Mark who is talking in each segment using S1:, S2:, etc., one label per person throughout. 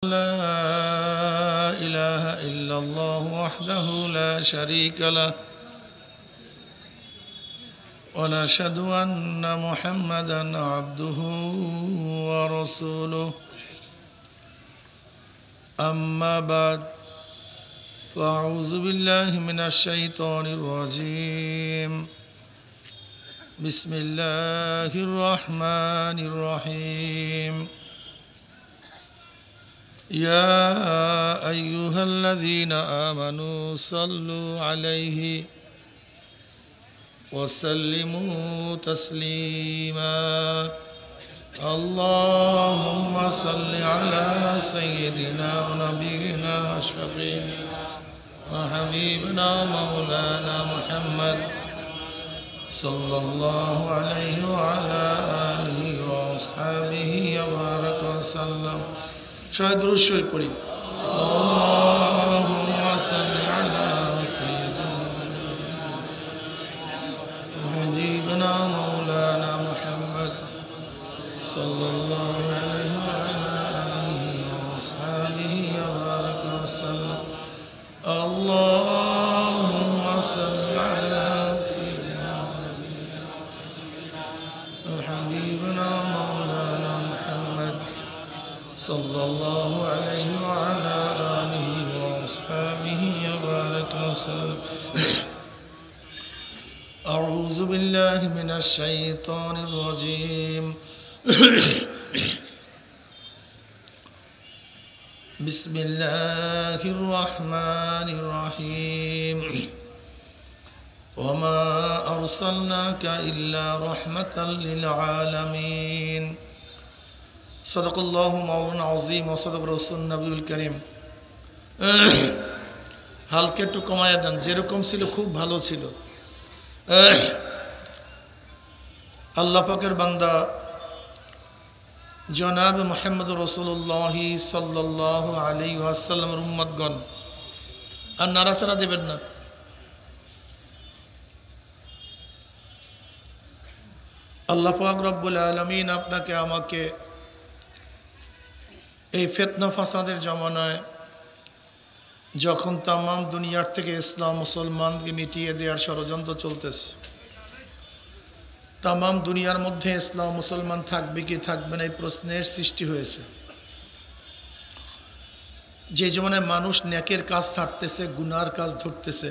S1: لا إله إلا الله وحده لا شريك له ونشهد أن محمدا عبده ورسوله أما بعد فأعوذ بالله من الشيطان الرجيم بسم الله الرحمن الرحيم يا أيها الذين آمنوا صلوا عليه وسلموا تسليما اللهم صل على سيدنا ونبينا وشفيعنا وحبيبنا مولانا محمد صلى الله عليه وعلى آله وأصحابه وبارك وسلم شاهد رشوي قريب اللهم صل على سيدنا وحبيبنا مولانا محمد صلى الله عليه وعلى آله وأصحابه وبارك وسلم اللهم صل على سيدنا وحبيبنا مولانا محمد صلى الله عليه وعلى آله وأصحابه وبارك وسلم أعوذ بالله من الشيطان الرجيم بسم الله الرحمن الرحيم وما أرسلناك إلا رحمة للعالمين صدق الله مولانا عظيم وصدق رسول النبي الكريم হালকা একটু কমায়া দেন যেরকম ছিল খুব ভালো ছিল আল্লাহ পাকের বান্দা জনাব মুহাম্মদ রাসূলুল্লাহ সাল্লাল্লাহু আলাইহি ওয়াসাল্লামের উম্মতগণ আর নাড়াচাড়া দেবেন না আল্লাহ পাক রব্বুল আলামিন আপনাকে আমাকে এই ফিতনা ফাসাদের জামানায় যখন তাম দুনিয়ার থেকে ইসলাম মুসলমানকে মিটিয়ে দেওয়ার ষড়যন্ত্র চলতেছে তাম দুনিয়ার মধ্যে ইসলাম মুসলমান থাকবে কি থাকবে না এই প্রশ্নের সৃষ্টি হয়েছে যে জামানায় মানুষ নেকের কাজ ছাড়তেছে গুনার কাজ ধরতেছে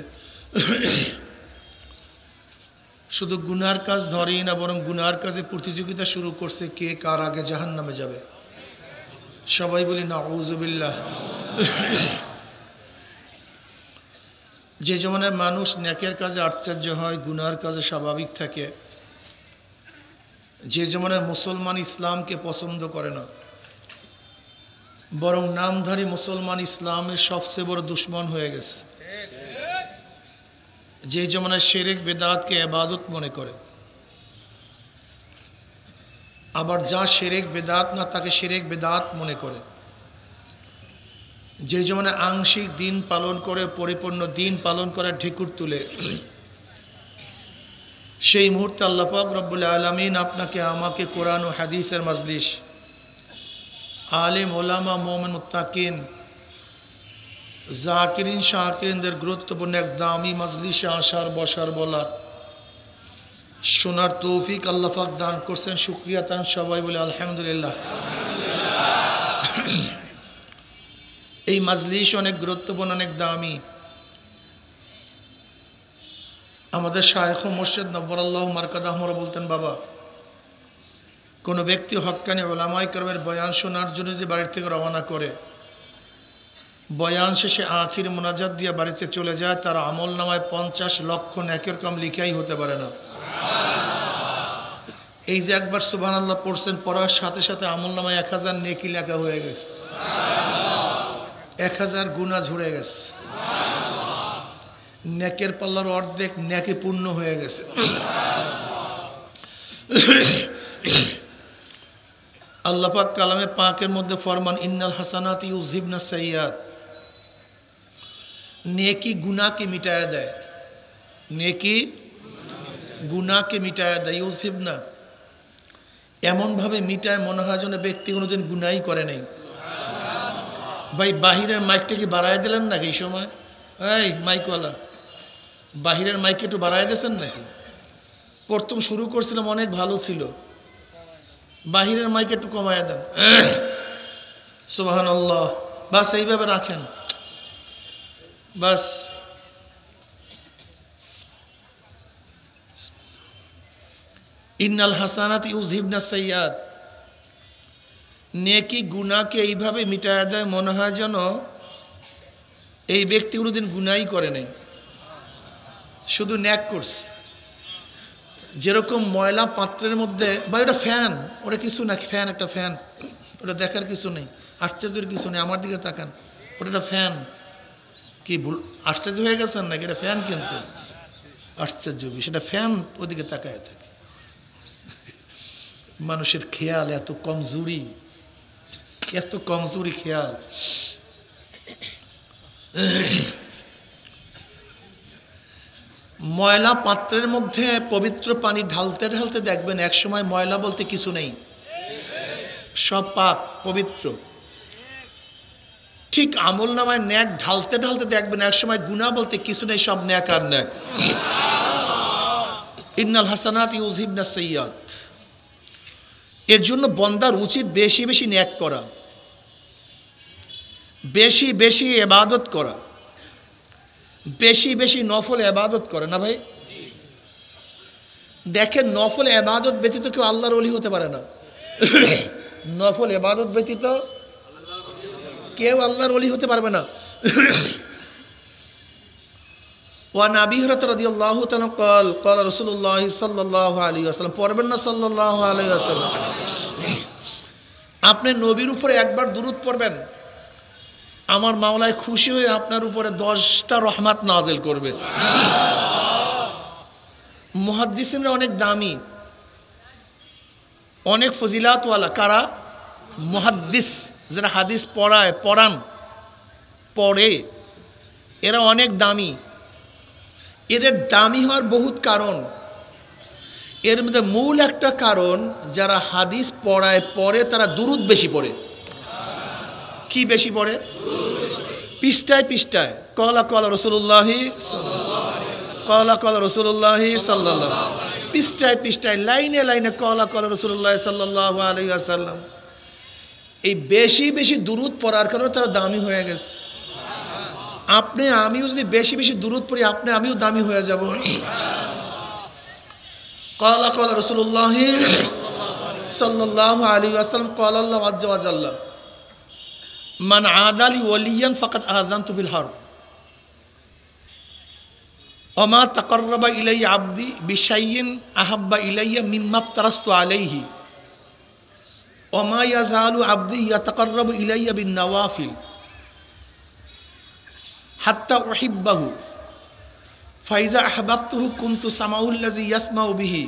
S1: শুধু গুনার কাজ ধরেই না বরং গুনার কাজে প্রতিযোগিতা শুরু করছে কে কার আগে জাহান্নামে যাবে সবাই বলি নাউযুবিল্লাহ যে জামানায় মানুষ নেকের কাজে আশ্চর্য হয় গুনার কাজে স্বাভাবিক থাকে যে জামানায় মুসলমান ইসলামকে পছন্দ করে না বরং নামধারী মুসলমান ইসলামের সবচেয়ে বড় দুশমন হয়ে গেছে যে জামানায় শিরক বিদআতকে ইবাদত মনে করে আবার যা শিরক বিদআত না তাকে শিরক বিদআত মনে করে যে জামানায় আংশিক দিন পালন করে পরিপূর্ণ দিন পালন করে ঢেকুর তুলে সেই মুহূর্তে আল্লাহ পাক রব্বুল আলামিন আপনাকে আমাকে কোরআন ও হাদিসের মাজলিস আলেম ওলামা মুমিন মুত্তাকিন জাকিরিন শাকিরিনদের গুরুত্বপূর্ণ এক দামি মাজলিসে আসার বসার বলার শোনার তৌফিক আল্লাহ পাক দান করছেন শুকরিয়া তান সবাই বলে আলহামদুলিল্লাহ এই মাজলিস অনেক গুরুত্বপূর্ণ অনেক দামি আমাদের শায়খ মুর্শিদ নব্বরাল্লাহু মারকাদাহুরা বলতেন বাবা কোনো ব্যক্তি হক্কানি উলামায়ে কেরামের বয়ান শোনার জন্য যদি বাড়ি থেকে রওনা করে বয়ান শেষে আখির মুনাজাত দিয়ে বাড়িতে চলে যায় তার আমলনামায় 50 লক্ষ নেকের কাম লিখাই হতে পারে না এই যে একবার সুবহানাল্লাহ পড়ছেন পড়ার সাথে সাথে আমলনামায় 1000 নেকি লেখা হয়ে গেছে 1000 গুনাহ ঝরে গেছে নেকের পাল্লার অর্ধেক নেকি পূর্ণ হয়ে গেছে আল্লাহ পাক কালামে পাকের মধ্যে ফরমান ইন্নাল হাসানাতি ইউযহিবনাস সাইয়্যাত নেকি গুনাহকে মিটায়া দেয় নেকি গুনাহকে মিটায়া দেয় ইউযহিবনা এমনভাবে মিটায় মনে হয় যেন ব্যক্তি কোনোদিন গুনাহই করে নাই। ভাই বাহিরের মাইকটা কি বাড়ায় দিলেন নাকি এই সময়? এই মাইকওয়ালা, বাহিরের মাইক একটু বাড়ায় দিয়েছেন নাকি? প্রথম শুরু করছিলাম অনেক ভালো ছিল, বাহিরের মাইক একটু কমায় দেন। সুবহানাল্লাহ। বাস এইভাবে রাখেন, বাস। ইন্নাল হাসানাত ইউযহিবনাস সাইয়্যাত, নেকি গুনাহকে এইভাবে মিটায় দেয় মনে হয় যেন এই ব্যক্তি কোনোদিন গুনাহই করে নাই, শুধু নেক করছে। যেরকম ময়লা পাত্রের মধ্যে, বা ওটা ফ্যান, ওটা কিছু না, ফ্যান একটা ফ্যান, ওটা দেখার কিছু নেই, আশ্চর্যের কিছু নেই। আমার দিকে তাকান, ওটা একটা ফ্যান। কি ভুল আশ্চর্য হয়ে গেছেন নাকি? এটা ফ্যান, কিন্তু আশ্চর্য সেটা ফ্যান, ওদিকে তাকায় থাকে। মানুষের খেয়াল এত কমজোরি, এত কমজোরি খেয়াল। ময়লা পাত্রের মধ্যে পবিত্র পানি ঢালতে ঢালতে দেখবেন একসময় ময়লা বলতে কিছু নেই, সব পাক পবিত্র। ঠিক আমল নামায় ন্যাক ঢালতে ঢালতে দেখবেন একসময় গুনাহ বলতে কিছু নেই, সব ন্যাক আর ন্যাক। ইন্নাল হাসানাত ইউযহিবনাস সাইয়্যাত। এর জন্য বন্দার উচিত বেশি বেশি ন্যাক করা, বেশি বেশি ইবাদত করা, বেশি বেশি নফল ইবাদত করে। না ভাই? দেখেন, নফল ইবাদত ব্যতীত কেউ আল্লাহর ওলি হতে পারে না। নফল ইবাদত ব্যতীত কেউ আল্লাহর ওলি হতে পারবে না। ওয়ান আবি হুরায়রা রাদিয়াল্লাহু তাআলা قال قال رسول الله صلى الله عليه وسلم, পড়বেন না সাল্লাল্লাহু আলাইহি ওয়াসাল্লাম? আপনি নবীর উপরে একবার দুরূদ পড়বেন, আমার মাওলায় খুশি হয়ে আপনার উপরে 10টা রহমত নাজিল করবে। মুহাদ্দিসিনরা অনেক দামি, অনেক ফজিলাতওয়ালা। কারা? মুহাদ্দিস, যারা হাদিস পড়ায়, পড়ান, পড়ে, এরা অনেক দামি। এদের দামি হওয়ার বহুত কারণ। এর মধ্যে মূল একটা কারণ, যারা হাদিস পড়ায়, পড়ে, তারা দুরূদ বেশি পড়ে। কি বেশি পড়ে? পৃষ্ঠায় পৃষ্ঠায় কলা কলা রাসূলুল্লাহি, কলা কলা রাসূলুল্লাহি সাল্লাল্লাহু, পৃষ্ঠায় পৃষ্ঠায় লাইনে লাইনে কলা কলা রাসূলুল্লাহি সাল্লাল্লাহু আলাইহি ওয়াসাল্লাম। এই বেশি বেশি দুরূদ পড়ার কারণে তারা দামি হয়ে গেছে। আপনি আমিও যদি বেশি বেশি দুরূদ পড়ি, আপনি আমিও দামি হয়ে যাব। কলা কলা রাসূলুল্লাহি সাল্লাল্লাহু আলাইহি ওয়াসাল্লাম, ক্বালা আল্লাহু আযজা ওয়া জাল্লা, মান আদালি ওয়ালিয়ান ফাকাদ আযানতু বিল হারব, ওয়া মা তাকাররাবা ইলাইয়া আবদি বিশাইইন আহাব্বা ইলাইয়া মিম্মা ইফতারাস্তু আলাইহি, ওয়া মা ইয়াযালু আবদি ইয়াতাকাররাবু ইলাইয়া বিন নওয়াফিল হাত্তা উহিব্বাহু, ফাইজা আহবাবতুহু কুনতু সামাউল্লাযী ইয়াসমাউ বিহি,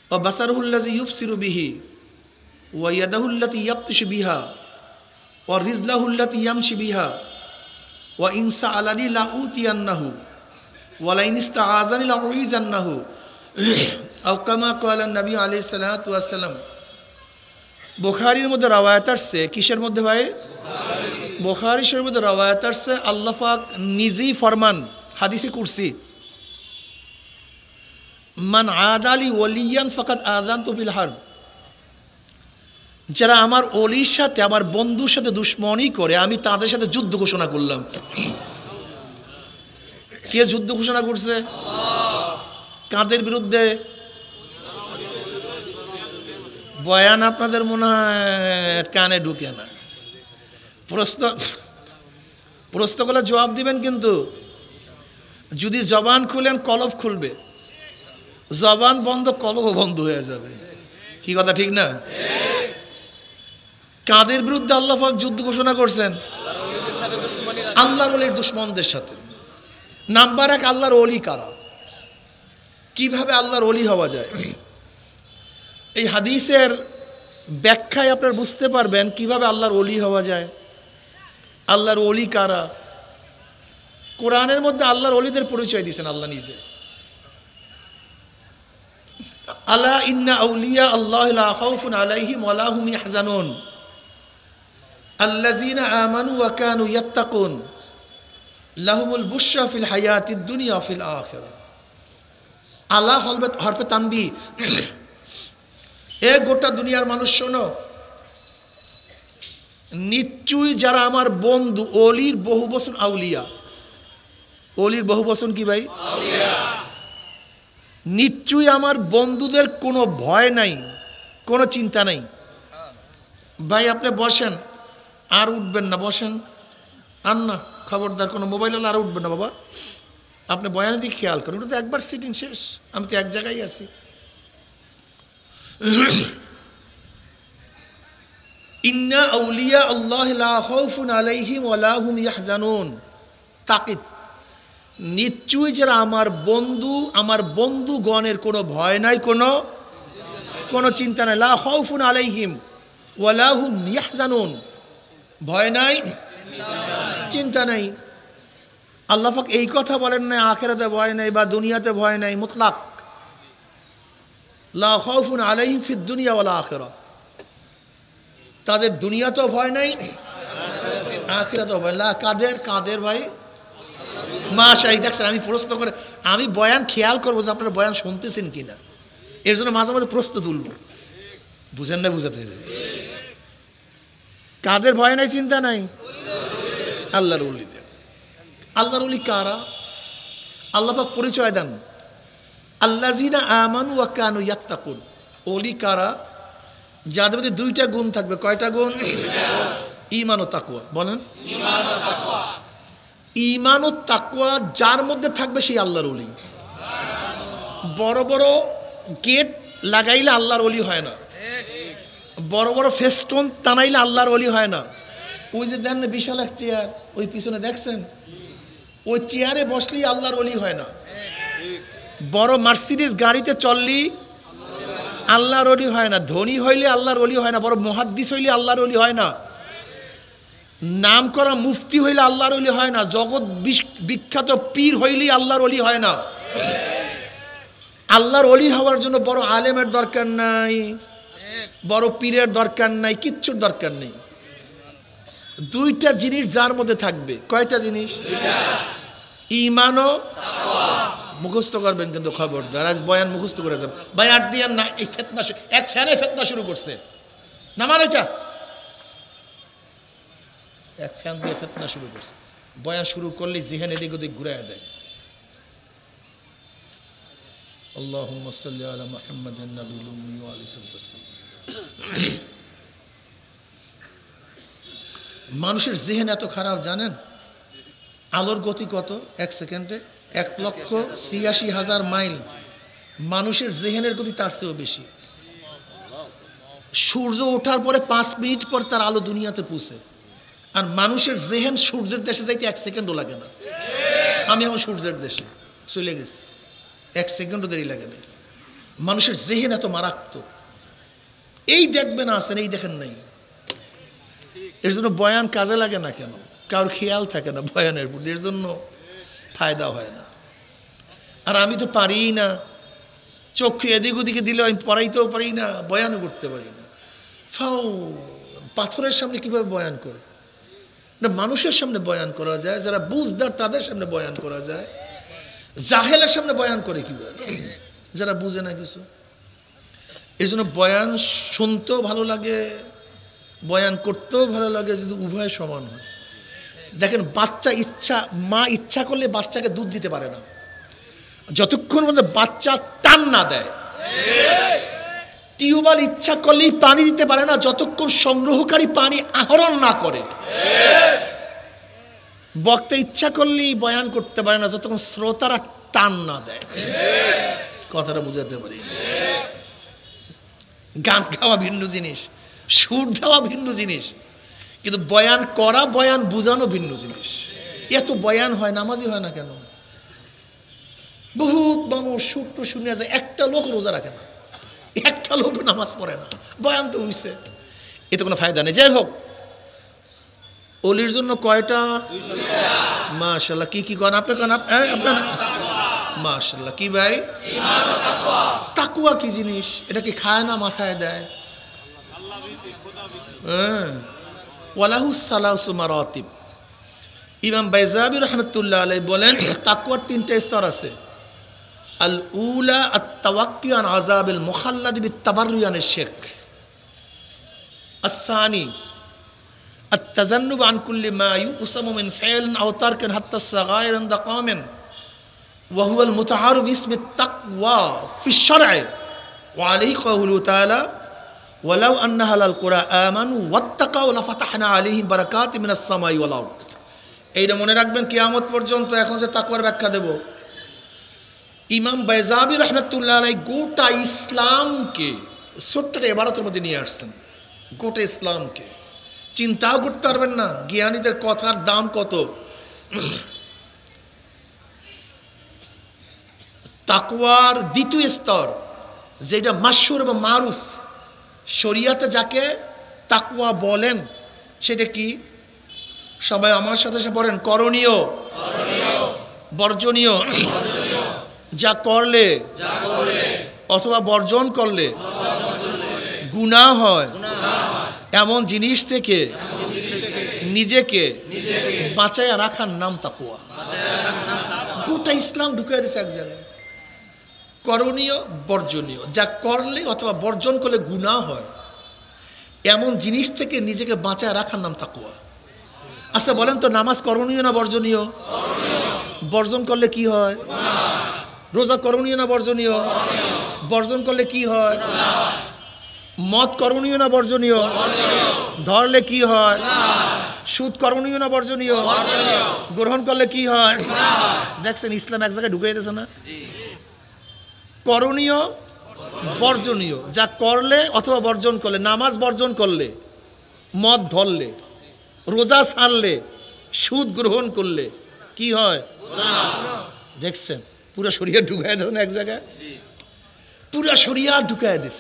S1: ওয়া বাসারুহুল্লাযী ইউবসিরু বিহি, ওয়া ইয়াদাহুল্লাতী ইয়াবতিশু বিহা, ওয়া রিজলাহুল্লাতী ইয়ামশি বিহা, ওয়া ইন সাআলানি লা উতিয়ান্নাহু, ওয়া লা ইন ইসতাআযানি লা উইযান্নাহু, আও কামা ক্বালা নবী আলাইহিস সালাতু ওয়াস সালাম। বুখারীর মধ্যে রওয়ায়াত আসছে, কিসের মধ্যে ভাই? বুখারী শরীফের মধ্যে রওয়ায়াত আসছে, আল্লাহ পাক নিজেই ফরমান, হাদিসে কুরসি, মান আদালি ওয়ালিয়ান ফাকাদ আযানতু বিল হারব, যারা আমার ওলির সাথে, আমার বন্ধুর সাথে দুশমনি করে, আমি তাদের সাথে যুদ্ধ ঘোষণা করলাম। কে যুদ্ধ ঘোষণা করছে? কাদের বিরুদ্ধে? বয়ান আপনাদের মনে হয় কানে ঢুকে না। প্রশ্ন করলে জবাব দিবেন, কিন্তু যদি জবান খুলেন কলব খুলবে, জবান বন্ধ কলব বন্ধ হয়ে যাবে। কি কথা ঠিক না? কাদের বিরুদ্ধে আল্লাহ পাক যুদ্ধ ঘোষণা করছেন? আল্লাহর ওলির দুশমনদের সাথে। নাম্বার 1, আল্লাহর ওলি কারা? কিভাবে আল্লাহর ওলি হওয়া যায়? এই হাদিসের ব্যাখ্যায় আপনারা বুঝতে পারবেন কিভাবে আল্লাহর ওলি হওয়া যায়, আল্লাহর ওলি কারা। কোরআনের মধ্যে আল্লাহর ওলিদের পরিচয় দিয়েছেন আল্লাহ নিজে। আলা ইন্না আউলিয়া আল্লাহি লা খাউফুন আলাইহিম ওয়া লা হুম ইয়াহজানুন, আল্লাযীনা আমানু ওয়া কানু ইয়াত্তাকুন লাহুমুল বুশরা ফিল হায়াতিদ দুনিয়া ফিল আখিরাহ। আল্লাহ হরফে তানবীহ, এ গোটা দুনিয়ার মানুষ শোনো, নিশ্চয়ই যারা আমার বন্ধু, অলির বহু বচন আউলিয়া। অলির বহু বচন কি ভাই? আউলিয়া। নিশ্চয়ই আমার বন্ধুদের কোনো ভয় নাই, কোনো চিন্তা নাই। ভাই আপনি বসেন, আর উঠবেন না, বসেন আর না, খবরদার কোনো মোবাইল হলে আর উঠবেন না বাবা। আপনি বয়ান দিয়ে খেয়াল করেন, ওটা তো একবার সিটিং শেষ, আমি তো এক জায়গায় আছি। ইন্না আউলিয়া আল্লাহ লা খাউফুন আলাইহিম ওয়া লা হুম ইয়াহজানুন। তাকিদ, নিশ্চয়ই যারা আমার বন্ধু, আমার বন্ধুগণের কোনো ভয় নাই, কোনো চিন্তা নাই। লা খাউফুন আলাইহিম ওয়া লা হুম ইয়াহজানুন, ভয় নাই, চিন্তা নাই। আল্লাহ পাক এই কথা বলেন না আখিরাতে ভয় নাই বা দুনিয়াতে ভয় নাই, মুতলাক। লা খাউফুন আলাইহিম ফিদ দুনিয়া ওয়াল আখিরাহ, তাদের দুনিয়াতেও ভয় নাই, আখিরাতেও ভয় না। কাদের ভাই? মাশাআল্লাহ, দেখছেন আমি প্রশ্ন করে, আমি বয়ান খেয়াল করবো যে আপনারা বয়ান শুনতেছেন কিনা, এর জন্য মাঝে মাঝে প্রশ্ন তুলব। বুঝেন না? বুঝাতে কাদের ভয় নাই, চিন্তা নাই? আল্লাহর ওলিদের। আল্লাহর ওলি কারা? আল্লাহ পাক পরিচয় দেন, আল্লাযীনা আমানু ওয়া কানু ইয়াত্তাকুন। ওলি কারা? যাদের মধ্যে দুইটা গুণ থাকবে। কয়টা গুণ? ঈমান ও তাকওয়া। বলেন ঈমান ও তাকওয়া যার মধ্যে থাকবে সেই আল্লাহর ওলি। বড় বড় গেট লাগাইলে আল্লাহর ওলি হয় না, বড় বড় ফেস্টন টানাইলে আল্লাহর ওলি হয় না। ওই যে দেন বিশাল এক চেয়ার, ওই পিছনে দেখছেন, ওই চেয়ারে বসলেই আল্লাহর ওলি হয় না। বড় মার্সিডিজ গাড়িতে চললি আল্লাহর ওলি হয় না। ধনী হইলে আল্লাহর ওলি হয় না। বড় মুহাদ্দিস হইলে আল্লাহর ওলি হয় না। নাম করা মুফতি হইলে আল্লাহর ওলি হয় না। জগৎ বিখ্যাত পীর হইলেই আল্লাহর ওলি হয় না। আল্লাহর ওলি হওয়ার জন্য বড় আলেমের দরকার নাই, বড় পীরের দরকার নাই, কিচ্ছুর দরকার নেই। দুইটা জিনিস যার মধ্যে থাকবে। কয়টা জিনিস? ঈমান ও তাকওয়া। মুখস্থ করবেন কিন্তু খবরদার, আজ বয়ান মুখস্থ করে যাবেন। ভাই আর দিয়ান না, এই ফিতনা, এক ফ্যানে ফিতনা শুরু করছে। নামান এটা, এক ফ্যান দিয়ে ফিতনা শুরু করছে। বয়ান শুরু করলে জিহান এদিক ওদিক ঘুরাইয়া দেয়। আল্লাহুম্মা সাল্লি আলা মুহাম্মাদিন নাবিয়্যিল উম্মি ওয়া আলিহি তাসলিম। মানুষের জিহান এত খারাপ জানেন? আলোর গতি কত? এক সেকেন্ডে 1,86,000 মাইল। মানুষের জিহানের গতি তার চেয়েও বেশি। সূর্য ওঠার পরে 5 মিনিট পর তার আলো দুনিয়াতে পৌঁছে। আর মানুষের জিহান সূর্যের দেশে যাইতে 1 সেকেন্ডও লাগে না। আমি এখন সূর্যের দেশে চলে গেছি, 1 সেকেন্ডও দেরি লাগে না। মানুষের জিহান এত মারাত্মক। এই দেখবেন আছেন, এই দেখেন নাই। এর জন্য বয়ান কাজে লাগে না কেন? কারোর খেয়াল থাকে না বয়ানের প্রতি, এর জন্য ফায়দা হয় না। আর আমি তো পারি না, চক্ষু এদিক ওদিকে দিলে আমি পড়াইতেও পারি না, বয়ানও করতে পারি না। ফাও পাথরের সামনে কিভাবে বয়ান করে? না, মানুষের সামনে বয়ান করা যায়, যারা বুঝদার তাদের সামনে বয়ান করা যায়। জাহেলের সামনে বয়ান করে কিভাবে? যারা বুঝে না কিছু। এর জন্য বয়ান শুনতেও ভালো লাগে, বয়ান করতেও ভালো লাগে, যদি উভয় সমান হয়। দেখেন, বাচ্চা মা ইচ্ছা করলে বাচ্চাকে দুধ দিতে পারে না, যতক্ষণ পর্যন্ত বাচ্চা টান না দেয়। টিউবওয়েল ইচ্ছা করলেই পানি দিতে পারে না, যতক্ষণ সংগ্রহকারী পানি আহরণ না করে। বক্তা ইচ্ছা করলেই বয়ান করতে পারে না, যতক্ষণ শ্রোতারা টান না দেয়। কথাটা বুঝাতে পারি। গান গাওয়া ভিন্ন জিনিস, সুর দেওয়া ভিন্ন জিনিস, কিন্তু বয়ান করা, বয়ান বুঝানো ভিন্ন জিনিস। এত বয়ান হয়, নামাজি হয় না কেন? বহুত মানুষ সুরটু শুনে যায়, একটা লোক রোজা রাখে না, একটা লোক নামাজ পড়ে না, বয়ান তো হইছে, এতে কোনো ফায়দা নেই। যাই হোক, অলির জন্য কয়টা? মাশাআল্লাহ। কি কি করেন আপনি? কেন আপনার মাশাআল্লাহ। কি ভাই? তাকওয়া কি জিনিস? এটা কি খায় না মাথায় দেয়? হ্যাঁ, ওয়ালাহু সালাসু মারাতিব। ইমাম বাইজাবি রহমতুল্লাহ আলাইহি বলেন তাকওয়ার তিনটা স্তর আছে। আল উলা আত তাওয়াক্কি আন আযাবিল মুখাল্লাদ বিত তাবাররুই আনিশ শিরক। আস-সানি আত তাজান্নুব আন কুল্লি মা ইউসামু মিন ফাইলিন আও তারকিন হাত্তা আস-সাগাইর ইনদা কওমিন ওয়া হুয়া আল মুতাআরিফ বিসমি আত-তাকওয়া ফি আশ-শার'i ওয়া আলাইহি কাউলুহু তাআলা ওয়ালাউ আন্না আহলাল কুরআ আমানু ওয়াত্তাকাউ লাফাতাহনা আলাইহিম বারাকাতিম মিনাস সামাই ওয়াল আরদ। এইটা মনে রাখবেন কিয়ামত পর্যন্ত। এখন যে তাকওয়ার ব্যাখ্যা দেব, ইমাম বাইজাবি রহমতুল্লাহ আলাইহি গোটা ইসলামকে ছোট্ট ইবারতের মধ্যে নিয়ে আসছেন। গোটা ইসলামকে চিন্তাও করতে পারবেন না জ্ঞানীদের কথার দাম কত। তাকওয়ার দ্বিতীয় স্তর যেটা মাশহুর এবং মারুফ, শরিয়াতে যাকে তাকওয়া বলেন সেটা কি? সবাই আমার সাথে সাথে বলেন, করণীয়, বর্জনীয়। যা করলে অথবা বর্জন করলে গুনাহ হয় এমন জিনিস থেকে নিজেকে বাঁচায় রাখার নাম তাকওয়া। গোটা ইসলাম ঢুকিয়ে দিয়েছে এক জায়গায়। করণীয়, বর্জনীয়, যা করলে অথবা বর্জন করলে গুনাহ হয় এমন জিনিস থেকে নিজেকে বাঁচায় রাখার নাম তাকওয়া। আচ্ছা বলেন তো, নামাজ করণীয় না বর্জনীয়? বর্জন করলে কি হয়? রোজা করণীয় না বর্জনীয়? বর্জন করলে কি হয়? মদ করণীয় না বর্জনীয়? ধরলে কি হয়? সুদ করণীয় না বর্জনীয়? গ্রহণ করলে কি হয়? দেখছেন ইসলাম এক জায়গায় ঢুকে যেতেছে না? করণীয়, বর্জনীয়, যা করলে অথবা বর্জন করলে, নামাজ বর্জন করলে, মদ ধরলে, রোজা ছাড়লে, সুদ গ্রহণ করলে কি হয়? দেখছেন পুরো শরিয়া ঢুকায় দিয়েছেন এক জায়গায়। পুরো শরিয়া ঢুকায় দিস।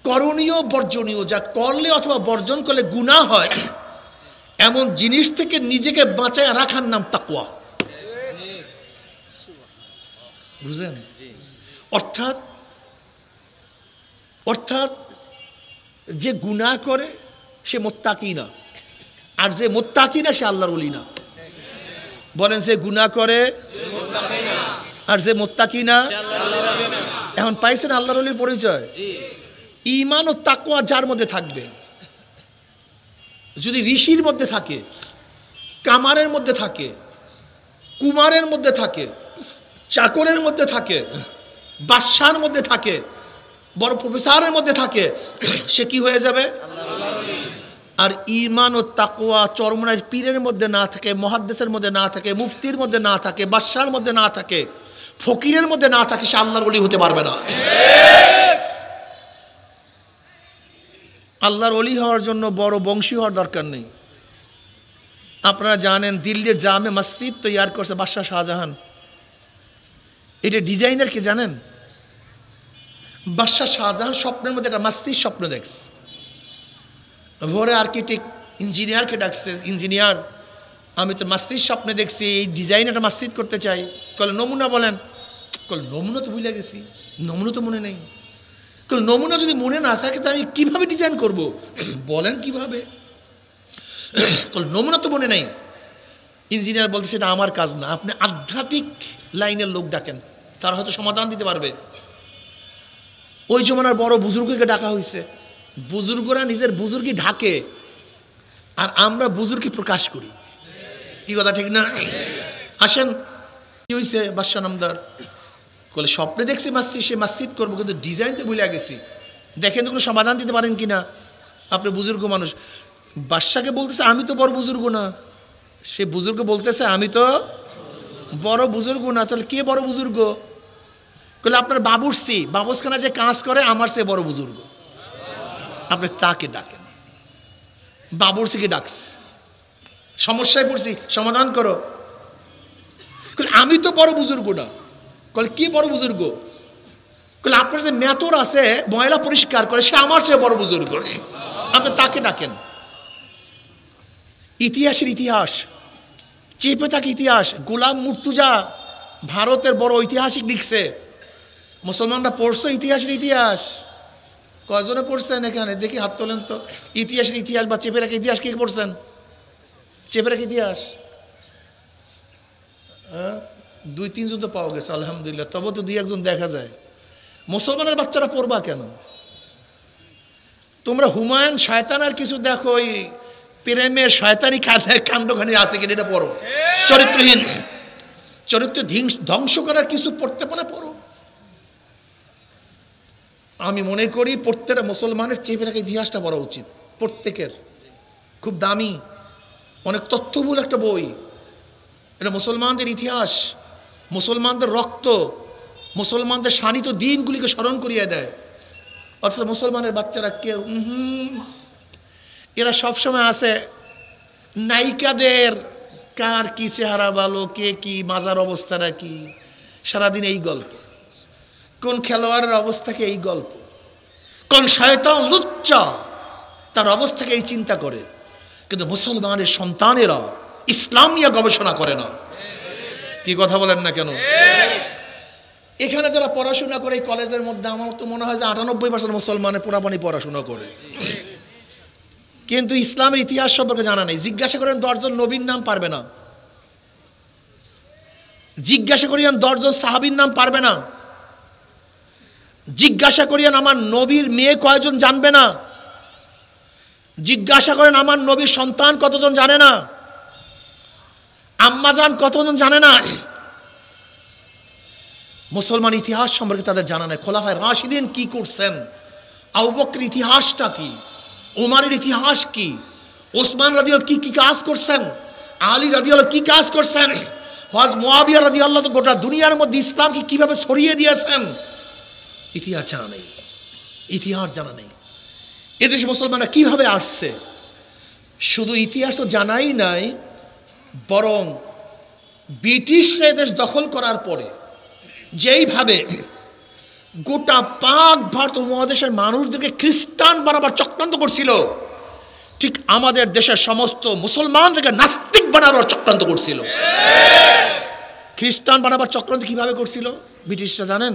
S1: করণীয়, বর্জনীয়, যা করলে অথবা বর্জন করলে গুনাহ হয় এমন জিনিস থেকে নিজেকে বাঁচায় রাখার নাম তাকওয়া। বুঝলেন? অর্থাৎ অর্থাৎ যে গুনাহ করে সে মুত্তাকি না, আর যে মুত্তাকি না সে আল্লাহর ওলি না। বলেন, যে গুনাহ করে আর যে মুত্তাকি না। এখন পাইছেন আল্লাহর ওলির পরিচয়? ঈমান ও তাকওয়া যার মধ্যে থাকবে, যদি ঋষির মধ্যে থাকে, কামারের মধ্যে থাকে, কুমারের মধ্যে থাকে, চাকরের মধ্যে থাকে, বাদশার মধ্যে থাকে, বড় প্রফেসরের মধ্যে থাকে, সে কি হয়ে যাবে? আর ঈমান ও তাকওয়া চরমনার পীরের মধ্যে না থাকে, মুহাদ্দিসের মধ্যে না থাকে, মুফতির মধ্যে না থাকে, বাদশার মধ্যে না থাকে, ফকিরের মধ্যে না থাকে, সে আল্লাহর ওলি হতে পারবে না। আল্লাহর ওলি হওয়ার জন্য বড় বংশী হওয়ার দরকার নেই। আপনারা জানেন দিল্লির জামে মসজিদ তৈরি করছে বাদশাহ শাহজাহান। এটা ডিজাইনার কি জানেন? বাদশাহ শাহজাহান স্বপ্নের মধ্যে একটা মসজিদ স্বপ্ন দেখছে। ভোরে আর্কিটেক্ট ইঞ্জিনিয়ারকে ডাকছে, ইঞ্জিনিয়ার আমি তো মসজিদ স্বপ্নে দেখছি, এই ডিজাইন একটা মসজিদ করতে চাই। কল নমুনা বলেন। কল নমুনা তো ভুলে গেছি, নমুনা তো মনে নেই। কল নমুনা যদি মনে না থাকে তো আমি কিভাবে ডিজাইন করব? বলেন কিভাবে? কল নমুনা তো মনে নেই। ইঞ্জিনিয়ার বলতেছে এটা আমার কাজ না, আপনি আধ্যাত্মিক লাইনের লোক ডাকেন, তারা হয়তো সমাধান দিতে পারবে। ওই জমানার বড় বুজুর্গকে ডাকা হয়েছে। বুজুর্গরা নিজের বুজুর্গি ঢাকে আর আমরা বুজুর্গি প্রকাশ করি। কি কথা ঠিক না? আসেন, কি হয়েছে বাদশাহ নামদার? বলে স্বপ্নে দেখছি মসজিদ, সে মসজিদ করবো, কিন্তু ডিজাইন তো ভুলে গেছি। দেখেন তো কোনো সমাধান দিতে পারেন কিনা, আপনি বুজুর্গ মানুষ। বাদশাকে বলতেছে আমি তো বড় বুজুর্গ না। সে বুজুর্গ বলতেছে আমি তো বড় বুজুর্গ না। তাহলে কে বড় বুজুর্গ? বলে আপনার বাবুর্চি, বাবুসখানা যে কাজ করে আমার সে বড় বুজুর্গ। আপনি তাকে ডাকেন, বাবুর্চিকে ডাকস, সমস্যায় পড়ছি সমাধান করো। আমি তো বড় বুজুর্গ না। কল কি বড় বুজুর্গ? কলে আপনার যে মেতর আছে ময়লা পরিষ্কার করে, সে আমার চেয়ে বড় বুজুর্গ। আপনি তাকে ডাকেন। ইতিহাসের ইতিহাস চেপে থাকে ইতিহাস। গোলাম মুর্তুজা ভারতের বড় ঐতিহাসিক লিখছে, মুসলমানরা পড়ছে ইতিহাসের ইতিহাস। কয়জনে পড়ছেন এখানে দেখি হাত তোলেন তো। ইতিহাসের ইতিহাস বা চেপে রাখা ইতিহাস কে পড়ছেন? চেপে রাখা ইতিহাস 2-3 জন তো পাওয়া গেছে আলহামদুলিল্লাহ, তবে তো 2-1 জন দেখা যায়। মুসলমানের বাচ্চারা পড়বা কেন? তোমরা হুমায়ুন শয়তান আর কিছু দেখো, ওই প্রেমের শয়তানি কাণ্ডখানি আছে কিনা এটা পড়ো। চরিত্রহীন, চরিত্র ধ্বংস করার কিছু পড়তে পারে পড়ো। আমি মনে করি প্রত্যেকটা মুসলমানের চেপে রাখা ইতিহাসটা পড়া উচিত প্রত্যেকের। খুব দামি, অনেক তথ্যবহুল একটা বই এটা। মুসলমানদের ইতিহাস, মুসলমানদের রক্ত, মুসলমানদের শানিত দিনগুলিকে স্মরণ করিয়ে দেয়। অথচ মুসলমানের বাচ্চারা কেউ এরা সবসময় আছে নায়িকাদের কার কি চেহারা ভালো, কে কি মাজার অবস্থাটা কি, সারাদিন এই গল্প। কোন খেলোয়াড়ের অবস্থাকে এই গল্প, কোন শয়তান লুচ্চা তার অবস্থাকে এই চিন্তা করে। কিন্তু মুসলমানের সন্তানেরা ইসলাম নিয়ে গবেষণা করে না। কি কথা বলেন না কেন? এখানে যারা পড়াশোনা করে কলেজের মধ্যে, আমার তো মনে হয় যে 98% মুসলমানের পুরাপানি পড়াশোনা করে, কিন্তু ইসলামের ইতিহাস সম্পর্কে জানা নেই। জিজ্ঞাসা করেন 10 জন নবীর নাম পারবে না, জিজ্ঞাসা করিয়ান 10 জন সাহাবীর নাম পারবে না, জিজ্ঞাসা করিয়ান আমার নবীর মেয়ে কয়জন জানবে না, জিজ্ঞাসা করেন আমার নবীর সন্তান কতজন জানে না, আম্মাজান কতজন জানে না। মুসলমান ইতিহাস সম্পর্কে তাদের জানা নেই। খোলাফায়ে রাশিদিন কি করছেন, আবু বকরের ইতিহাসটা কি, ওমরের ইতিহাস কি, ওসমান রাদিয়াল্লাহু কি কি কাজ করছেন, আলী রাদিয়াল্লাহু কি কাজ করছেন, হযরত মুয়াবিয়া রাদিয়াল্লাহু তো গোটা দুনিয়ার মধ্যে ইসলামকে কিভাবে ছড়িয়ে দিয়েছেন, ইতিহাস জানা নেই। ইতিহাস জানা নেই। এদেশে মুসলমানরা কিভাবে আসছে, শুধু ইতিহাস তো জানাই নাই, বরং ব্রিটিশরা এদেশ দখল করার পরে যেইভাবে গোটা পাক ভারত উপমহাদেশের মানুষদেরকে খ্রিস্টান বানাবার চক্রান্ত করছিল, ঠিক আমাদের দেশের সমস্ত মুসলমানদেরকে নাস্তিক বানাবার চক্রান্ত করছিল। খ্রিস্টান বানাবার চক্রান্ত কিভাবে করছিল ব্রিটিশরা জানেন?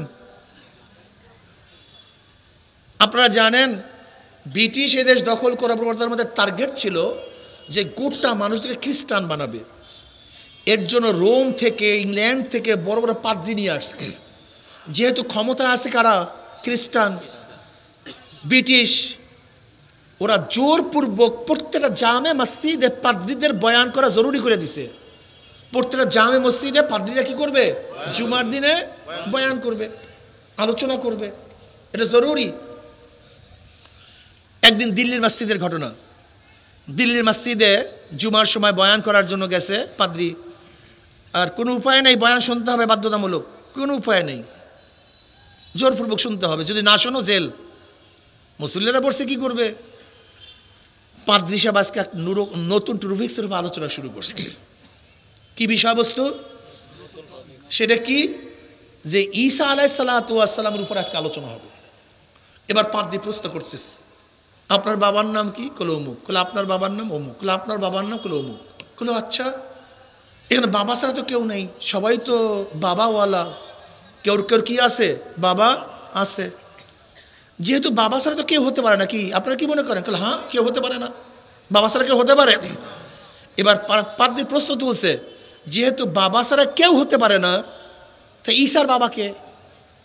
S1: আপনারা জানেন ব্রিটিশ এদেশ দখল করার পর তার মধ্যে টার্গেট ছিল যে গোটা মানুষদেরকে খ্রিস্টান বানাবে। এর জন্য রোম থেকে, ইংল্যান্ড থেকে বড় বড় পাদ্রী নিয়ে আসছে। যেহেতু ক্ষমতা আছে কারা? খ্রিস্টান। ব্রিটিশ ওরা জোরপূর্বক প্রত্যেকটা জামে মসজিদে পাদ্রীদের বয়ান করা জরুরি করে দিছে। প্রত্যেকটা জামে মসজিদে পাদ্রীরা কি করবে? জুমার দিনে বয়ান করবে, আলোচনা করবে, এটা জরুরি। একদিন দিল্লির মসজিদের ঘটনা, দিল্লির মসজিদে জুমার সময় বয়ান করার জন্য গেছে পাদ্রী, আর কোনো উপায় নেই, বয়ান শুনতে হবে বাধ্যতামূলক, কোনো উপায় নেই, জোরপূর্বক শুনতে হবে, যদি না শোনো জেল। মুসল্লিরা বলছে কি করবে? পাদ্রী সাহেব আজকে এক নতুন টপিক্সের উপর আলোচনা শুরু করছে। কি বিষয়বস্তু সেটা? কি যে ঈসা আলাইহিস সালাতু ওয়াস সালামের উপর আজকে আলোচনা হবে। এবার পাদ্রী প্রশ্ন করতেছে, আপনার বাবার নাম কি? কলো অমুক। কলো আপনার বাবার নাম অমুক। কলো আপনার বাবার নাম? কলো অমুক। কলো আচ্ছা, এখানে বাবা ছাড়া তো কেউ নেই, সবাই তো বাবাওয়ালা। কেউ কেউ কি আছে? বাবা আছে। যেহেতু বাবা ছাড়া তো কেউ হতে পারে না, কি আপনারা কি মনে করেন? হ্যাঁ, কেউ হতে পারে না, বাবা ছাড়া কেউ হতে পারে। এবার পাদ্রী প্রশ্ন তুলছে, যেহেতু বাবা ছাড়া কেউ হতে পারে না, তা ঈসার বাবাকে?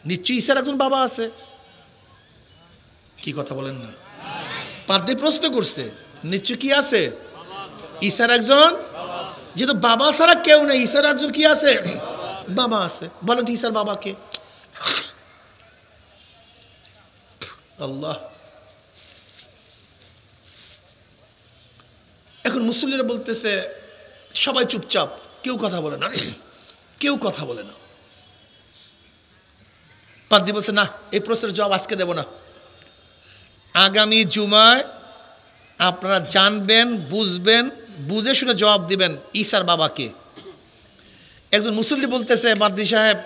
S1: নিশ্চয়ই ঈসার একজন বাবা আছে। কি কথা বলেন না? পাদ্রী প্রশ্ন করছে, নিশ্চয় কি আছে? ঈসার একজন, যেহেতু বাবা ছাড়া কেউ নেই, ঈসার একজন কি আছে? বাবা আছে। বলেন তো ঈসার বাবাকে? আল্লাহ। এখন মুসল্লিরা বলতেছে, সবাই চুপচাপ, কেউ কথা বলে না, কেউ কথা বলে না। পাদ্রী বলছে, না, এই প্রশ্নের জবাব আজকে দেব না, আগামী জুমায় আপনারা জানবেন, বুঝবেন, বুঝে শুনে জবাব দিবেন ঈসার বাবাকে। একজন মুসল্লি বলতেছে, পাদ্রী সাহেব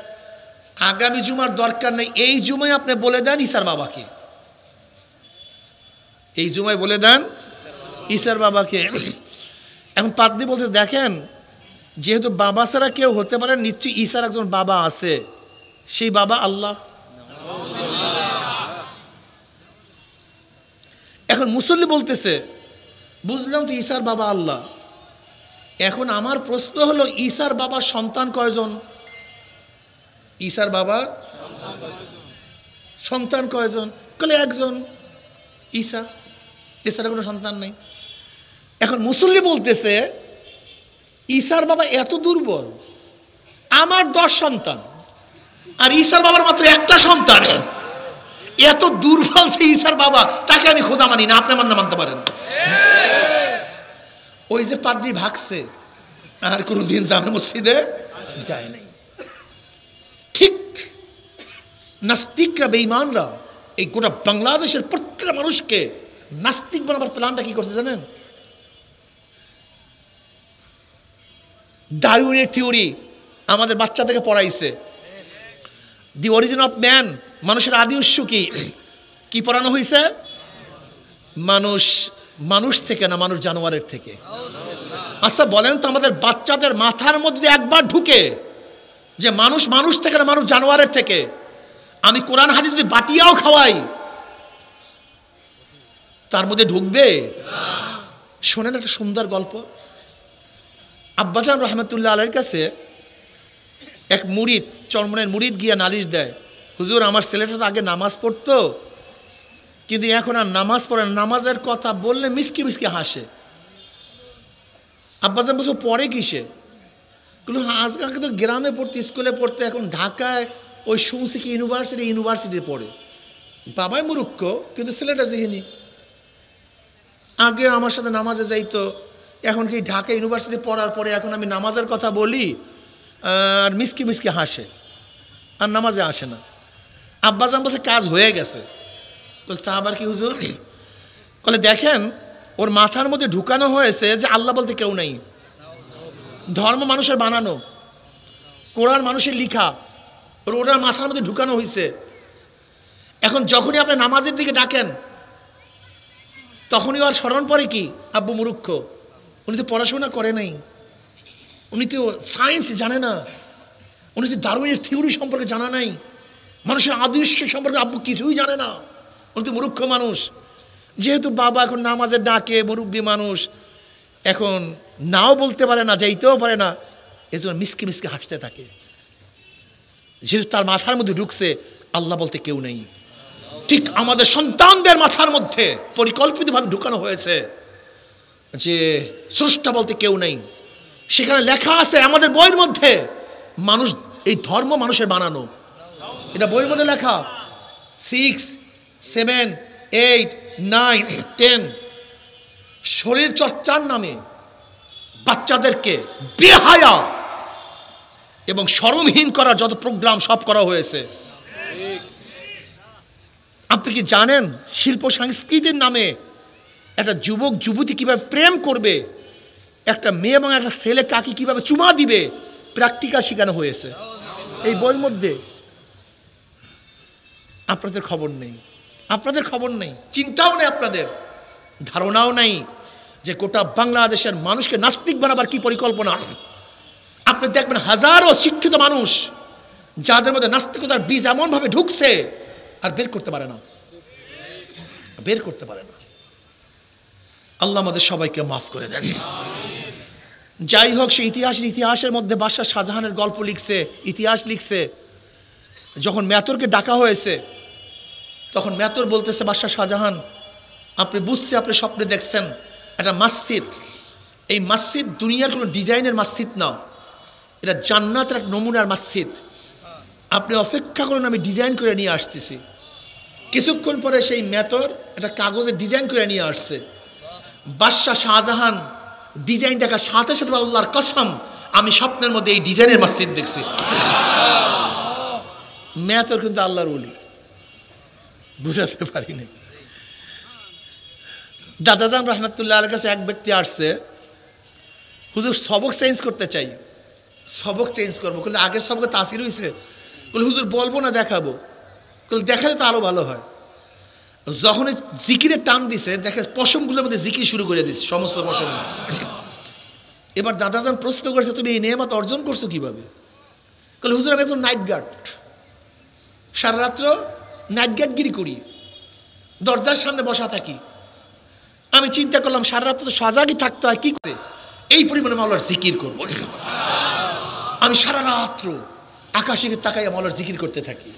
S1: আগামী জুমার দরকার নেই, এই জুমায় আপনি বলে দেন ঈসার বাবাকে, এই জুমায় বলে দেন ঈসার বাবাকে। এখন পাদ্রী বলতে, দেখেন যেহেতু বাবা ছাড়া কেউ হতে পারে, নিশ্চয়ই ঈসার একজন বাবা আছে, সেই বাবা আল্লাহ। এখন মুসল্লি বলতেছে বুঝলাম তো ঈসার বাবা আল্লাহ, এখন আমার প্রশ্ন হলো ঈসার বাবার সন্তান কয়জন? ঈসার বাবার সন্তান কয়জন? বলে একজন, ঈসা, এছাড়া কোনো সন্তান নেই। এখন মুসল্লি বলতেছে ঈসার বাবা এত দুর্বল, আমার 10 সন্তান আর ঈসার বাবার মাত্র একটা সন্তান, এত দুর্বল সে ঈসার বাবা, তাকে আমি খোদা মানি না, আপনি আমার না মানতে পারেন। ওই যে পাদ্রী ভাগছে আর কোনদিন জামে মসজিদে যায় নাই। ঠিক নাস্তিকরা, বেঈমানরা এই গোটা বাংলাদেশের প্রত্যেকটা মানুষকে নাস্তিক বানাবার প্ল্যানটা কি করছে জানেন? ডারউইনের থিওরি আমাদের বাচ্চাদেরকে পড়াইছে। দি অরিজিন অফ ম্যান, মানুষের আদি উৎস কি পড়ানো হয়েছে? মানুষ মানুষ থেকে না, মানুষ জানোয়ারের থেকে। আচ্ছা বলেন তো, আমাদের বাচ্চাদের মাথার মধ্যে একবার ঢুকে যে মানুষ মানুষ থেকে না, মানুষ জানোয়ারের থেকে, আমি কোরআন হাদিস যদি বাটিয়াও খাওয়াই, তার মধ্যে ঢুকবে? শোনেন একটা সুন্দর গল্প। আব্বাজান রহমতুল্লাহ আলাইহির কাছে এক মুরিদ, চরমনের মুরিদ গিয়া নালিশ দেয়, হুজুর আমার ছেলেটা তো আগে নামাজ পড়তো, কিন্তু এখন আর নামাজ পড়ে না, নামাজের কথা বললে মিসকি মিসকি হাসে। আব্বাজান বলছে পড়ে কিসে? কিন্তু আজকালকে তো গ্রামে পড়তে, স্কুলে পড়তে, এখন ঢাকায় ওই শুনছি কি ইউনিভার্সিটি পড়ে। বাবাই মুরুক্ষ, কিন্তু ছেলেটা যেহেনি। আগে আমার সাথে নামাজে যাইতো, এখন কি ঢাকা ইউনিভার্সিটি পড়ার পরে এখন আমি নামাজের কথা বলি আর মিসকি মিসকি হাসে, আর নামাজে আসে না। আব্বাজান বলছে কাজ হয়ে গেছে। বলে তা আবার কি হুজুর? বলে দেখেন, ওর মাথার মধ্যে ঢুকানো হয়েছে যে আল্লাহ বলতে কেউ নাই, ধর্ম মানুষের বানানো, কোরআন মানুষের লিখা, ওনার মাথার মধ্যে ঢুকানো হয়েছে। এখন যখনই আপনি নামাজের দিকে ডাকেন, তখনই আর স্মরণ পড়ে কি আব্বু মুরুক্ষ, উনি তো পড়াশোনা করে নাই, উনি তো সায়েন্স জানে না, উনি তো ডারউইনের থিওরি সম্পর্কে জানা নাই, মানুষের আদর্শ সম্পর্কে আব্বু কিছুই জানে না, উনি তো মুরুক্ষ মানুষ। যেহেতু বাবা এখন নামাজের ডাকে, মুরব্বী মানুষ, এখন নাও বলতে পারে না, যাইতেও পারে না, এজন্য মিসকে মিসকে হাসতে থাকে। যেহেতু তার মাথার মধ্যে ঢুকছে আল্লাহ বলতে কেউ নেই। ঠিক আমাদের সন্তানদের মাথার মধ্যে পরিকল্পিতভাবে ঢুকানো হয়েছে যে স্রষ্টা বলতে কেউ নেই। সেখানে লেখা আছে আমাদের বইয়ের মধ্যে, মানুষ, এই ধর্ম মানুষের বানানো, এটা বইয়ের মধ্যে লেখা। 6, 7, 8, 9, 10 শরীর চর্চার নামে বাচ্চাদেরকে বেহায়া এবং শরমহীন করার যত প্রোগ্রাম সব করা হয়েছে। আপনি কি জানেন শিল্প সংস্কৃতির নামে একটা যুবক যুবতী কিভাবে প্রেম করবে, একটা মেয়ে এবং একটা ছেলে কাকে কিভাবে চুমা দিবে, প্র্যাকটিক্যাল শেখানো হয়েছে এই বইয়ের মধ্যে। আপনাদের খবর নেই, আপনাদের খবর নেই, চিন্তাও নেই, আপনাদের ধারণাও নেই যে গোটা বাংলাদেশের মানুষকে নাস্তিক বানাবার কি পরিকল্পনা। আপনি দেখবেন হাজারো শিক্ষিত মানুষ যাদের মধ্যে নাস্তিকতার বীজ এমনভাবে ঢুকছে আর বের করতে পারে না, বের করতে পারে না। আল্লাহ আমাদের সবাইকে মাফ করে দেন। যাই হোক, সে ইতিহাসের মধ্যে বাদশাহ শাহজাহানের গল্প লিখছে, ইতিহাস লিখছে। যখন মেতরকে ডাকা হয়েছে, তখন মেতর বলতেছে বাদশাহ শাহজাহান, আপনি বুঝছে, আপনি স্বপ্নে দেখছেন একটা মসজিদ, এই মসজিদ দুনিয়ার কোনো ডিজাইনের মসজিদ না, এটা জান্নাতের এক নমুনার মসজিদ। আপনি অপেক্ষা করুন, আমি ডিজাইন করে নিয়ে আসতেছি। কিছুক্ষণ পরে সেই মেতর একটা কাগজে ডিজাইন করে নিয়ে আসছে। বাদশাহ শাহজাহান ডিজাইন দেখার সাথে সাথে আল্লাহর কসম, আমি স্বপ্নের মধ্যে এই ডিজাইনের মসজিদ দেখছি। মেতর কিন্তু আল্লাহর ওলি, বুঝাতে পারিনি। দাদাজান রহমতুল্লাহ আলাইহির কাছে এক ব্যক্তি আসছে, হুজুর সবক চেঞ্জ করতে চাই, সবক চেঞ্জ করবো। কিন্তু আগের সবকে তাসির হয়েছে। বলে হুজুর বলবো না, দেখাবো। দেখালে তো আরো ভালো হয়। যখন জিকিরের টান দিছে, দেখে পশমগুলোর মধ্যে জিকির শুরু করে দিচ্ছে, সমস্ত পশম। এবার দাদাজান প্রশ্ন করেছে, তুমি এই নেয়ামত অর্জন করছো কিভাবে? বলে হুজুর আমি একজন নাইট গার্ড, সারা রাত্র নাইট গার্ডগিরি করি, দরজার সামনে বসা থাকি, আমি চিন্তা করলাম সারা রাত তো সাজাগই থাকতে হয়, কি করে এই পরিমাণে মাওলার জিকির করবো। আমি সারা রাত্র আকাশে তাকাইয়া মাওলার জিকির করতে থাকি।